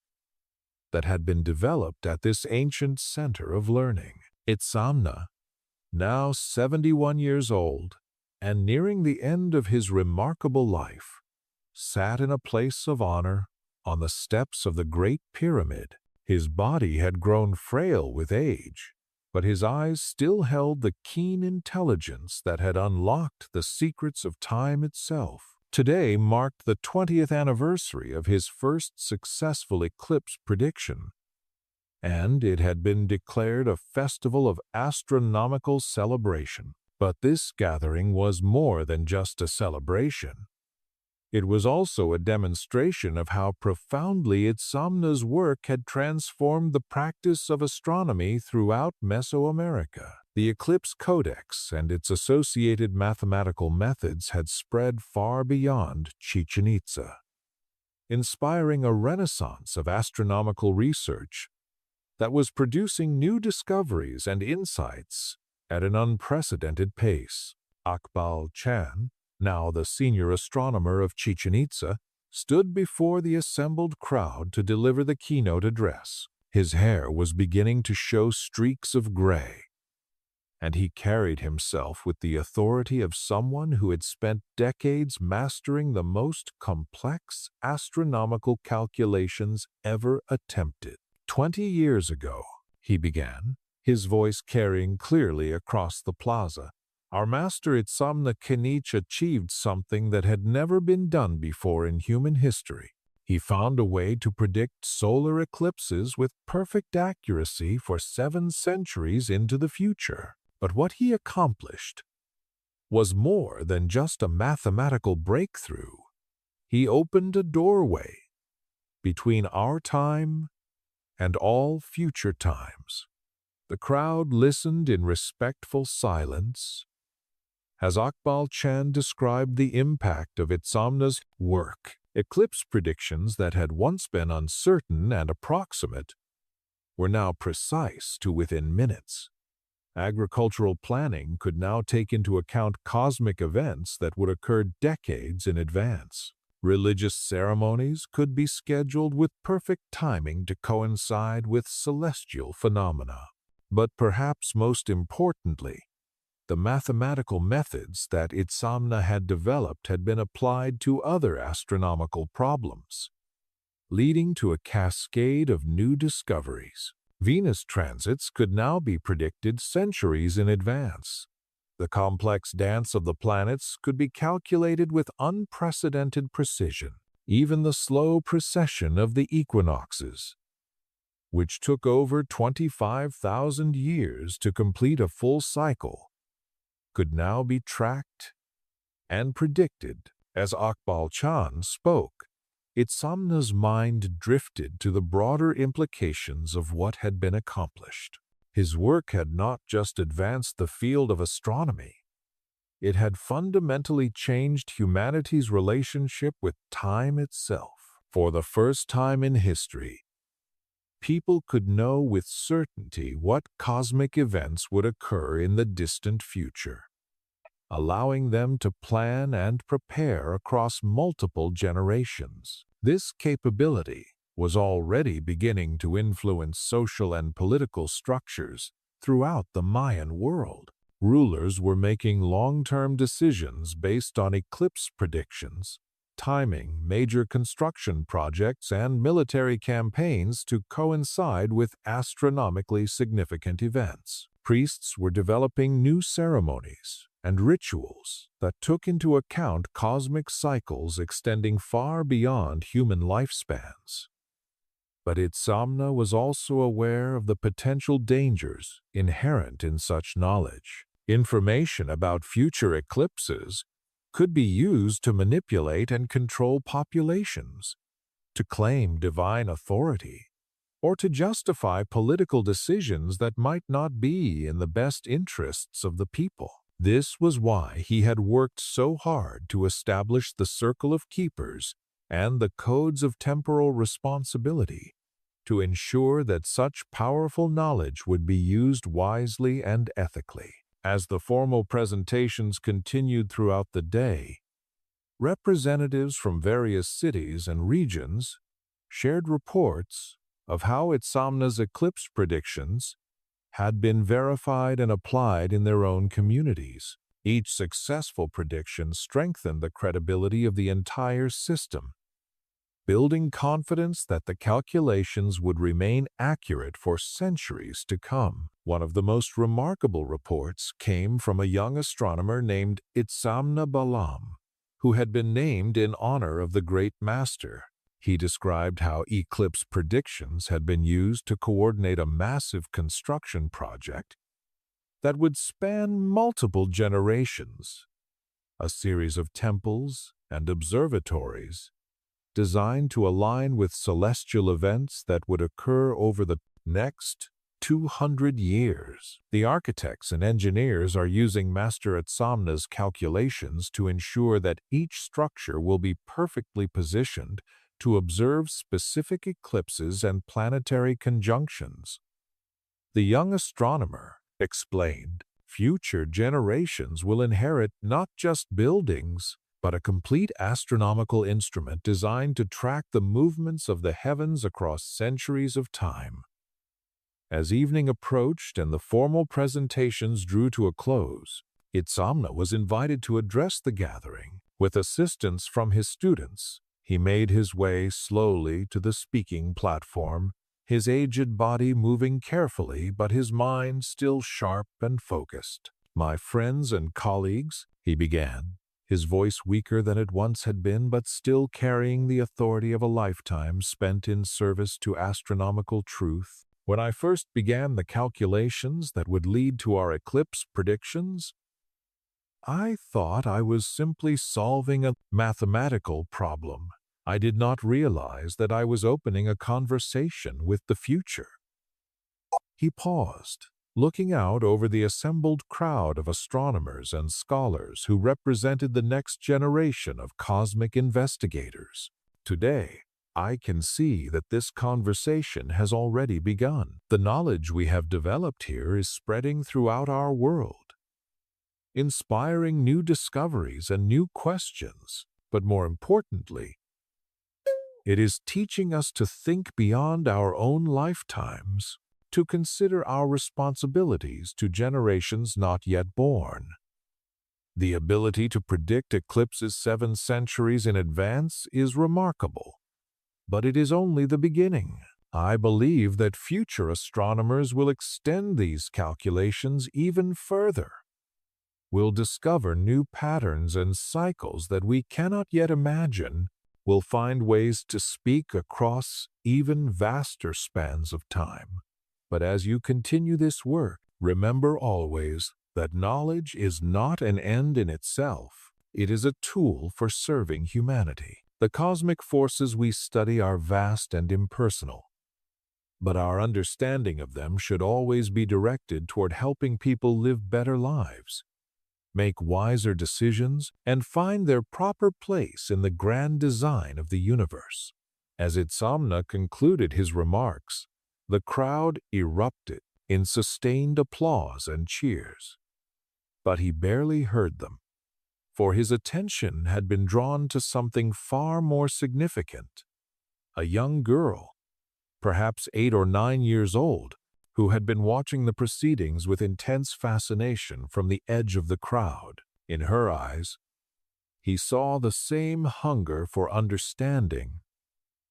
that had been developed at this ancient center of learning. Itzamna, now 71 years old and nearing the end of his remarkable life, sat in a place of honor on the steps of the Great Pyramid. His body had grown frail with age, but his eyes still held the keen intelligence that had unlocked the secrets of time itself. Today marked the 20th anniversary of his first successful eclipse prediction, and it had been declared a festival of astronomical celebration. But this gathering was more than just a celebration. It was also a demonstration of how profoundly Itzamna's work had transformed the practice of astronomy throughout Mesoamerica. The Eclipse Codex and its associated mathematical methods had spread far beyond Chichen Itza, inspiring a renaissance of astronomical research that was producing new discoveries and insights at an unprecedented pace. Akbal Chan, now the senior astronomer of Chichen Itza, stood before the assembled crowd to deliver the keynote address. His hair was beginning to show streaks of gray, and he carried himself with the authority of someone who had spent decades mastering the most complex astronomical calculations ever attempted. 20 years ago, he began, his voice carrying clearly across the plaza, our master Itzamna K'inich achieved something that had never been done before in human history. He found a way to predict solar eclipses with perfect accuracy for 7 centuries into the future. But what he accomplished was more than just a mathematical breakthrough. He opened a doorway between our time and all future times. The crowd listened in respectful silence as Akbal Chan described the impact of Itzamna's work. Eclipse predictions that had once been uncertain and approximate were now precise to within minutes. Agricultural planning could now take into account cosmic events that would occur decades in advance. Religious ceremonies could be scheduled with perfect timing to coincide with celestial phenomena. But perhaps most importantly, the mathematical methods that Itzamna had developed had been applied to other astronomical problems, leading to a cascade of new discoveries. Venus transits could now be predicted centuries in advance. The complex dance of the planets could be calculated with unprecedented precision. Even the slow precession of the equinoxes, which took over 25,000 years to complete a full cycle, could now be tracked and predicted. As Akbal Chan spoke, Itzamna's mind drifted to the broader implications of what had been accomplished. His work had not just advanced the field of astronomy, it had fundamentally changed humanity's relationship with time itself. For the first time in history, people could know with certainty what cosmic events would occur in the distant future, allowing them to plan and prepare across multiple generations. This capability was already beginning to influence social and political structures throughout the Mayan world. Rulers were making long-term decisions based on eclipse predictions, timing major construction projects and military campaigns to coincide with astronomically significant events. Priests were developing new ceremonies, and rituals that took into account cosmic cycles extending far beyond human lifespans. But Itzamna was also aware of the potential dangers inherent in such knowledge. Information about future eclipses could be used to manipulate and control populations, to claim divine authority, or to justify political decisions that might not be in the best interests of the people. This was why he had worked so hard to establish the Circle of Keepers and the codes of temporal responsibility, to ensure that such powerful knowledge would be used wisely and ethically. As the formal presentations continued throughout the day, representatives from various cities and regions shared reports of how Itzamna's eclipse predictions had been verified and applied in their own communities. Each successful prediction strengthened the credibility of the entire system, building confidence that the calculations would remain accurate for centuries to come. One of the most remarkable reports came from a young astronomer named Itzamna Balam, who had been named in honor of the great master. He described how eclipse predictions had been used to coordinate a massive construction project that would span multiple generations, a series of temples and observatories designed to align with celestial events that would occur over the next 200 years. The architects and engineers are using Master Itzamna's calculations to ensure that each structure will be perfectly positioned to observe specific eclipses and planetary conjunctions. The young astronomer explained, future generations will inherit not just buildings, but a complete astronomical instrument designed to track the movements of the heavens across centuries of time. As evening approached and the formal presentations drew to a close, Itzamna was invited to address the gathering. With assistance from his students, he made his way slowly to the speaking platform, his aged body moving carefully but his mind still sharp and focused. "My friends and colleagues," he began, his voice weaker than it once had been but still carrying the authority of a lifetime spent in service to astronomical truth. "When I first began the calculations that would lead to our eclipse predictions, I thought I was simply solving a mathematical problem. I did not realize that I was opening a conversation with the future." He paused, looking out over the assembled crowd of astronomers and scholars who represented the next generation of cosmic investigators. "Today, I can see that this conversation has already begun. The knowledge we have developed here is spreading throughout our world, inspiring new discoveries and new questions, but more importantly, it is teaching us to think beyond our own lifetimes, to consider our responsibilities to generations not yet born. The ability to predict eclipses 7 centuries in advance is remarkable, but it is only the beginning. I believe that future astronomers will extend these calculations even further. We'll discover new patterns and cycles that we cannot yet imagine. We'll find ways to speak across even vaster spans of time. But as you continue this work, remember always that knowledge is not an end in itself. It is a tool for serving humanity. The cosmic forces we study are vast and impersonal, but our understanding of them should always be directed toward helping people live better lives, make wiser decisions, and find their proper place in the grand design of the universe." As Itzamna concluded his remarks, the crowd erupted in sustained applause and cheers. But he barely heard them, for his attention had been drawn to something far more significant. A young girl, perhaps 8 or 9 years old, who had been watching the proceedings with intense fascination from the edge of the crowd. In her eyes, he saw the same hunger for understanding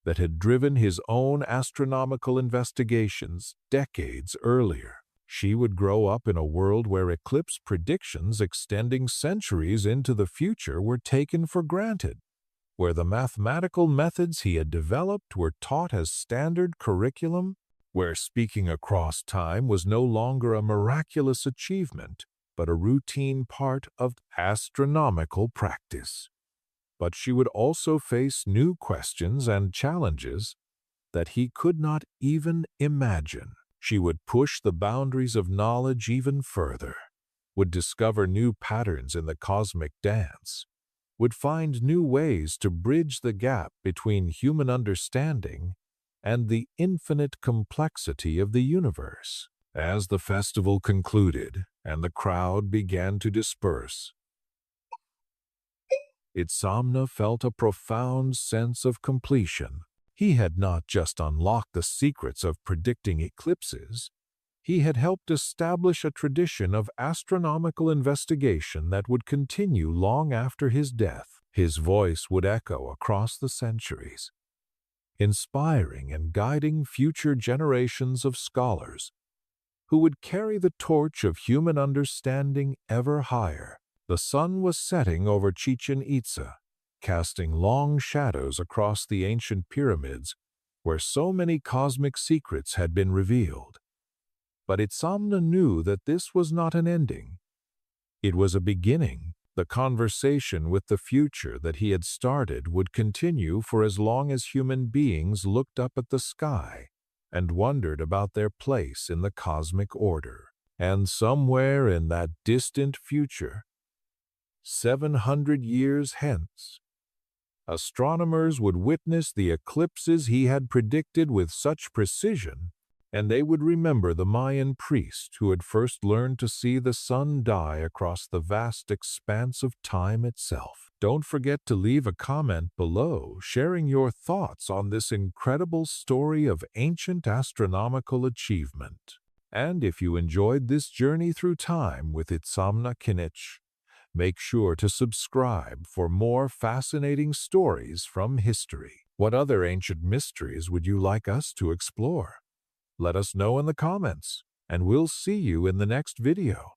that had driven his own astronomical investigations decades earlier. She would grow up in a world where eclipse predictions extending centuries into the future were taken for granted, where the mathematical methods he had developed were taught as standard curriculum, where speaking across time was no longer a miraculous achievement, but a routine part of astronomical practice. But she would also face new questions and challenges that he could not even imagine. She would push the boundaries of knowledge even further, would discover new patterns in the cosmic dance, would find new ways to bridge the gap between human understanding and the infinite complexity of the universe. As the festival concluded and the crowd began to disperse, Itzamna felt a profound sense of completion. He had not just unlocked the secrets of predicting eclipses, he had helped establish a tradition of astronomical investigation that would continue long after his death. His voice would echo across the centuries, inspiring and guiding future generations of scholars who would carry the torch of human understanding ever higher. The sun was setting over Chichen Itza, casting long shadows across the ancient pyramids where so many cosmic secrets had been revealed. But Itzamna knew that this was not an ending. It was a beginning. The conversation with the future that he had started would continue for as long as human beings looked up at the sky and wondered about their place in the cosmic order. And somewhere in that distant future, 700 years hence, astronomers would witness the eclipses he had predicted with such precision, and they would remember the Mayan priest who had first learned to see the sun die across the vast expanse of time itself. Don't forget to leave a comment below sharing your thoughts on this incredible story of ancient astronomical achievement. And if you enjoyed this journey through time with Itzamna K'inich, make sure to subscribe for more fascinating stories from history. What other ancient mysteries would you like us to explore? Let us know in the comments, and we'll see you in the next video.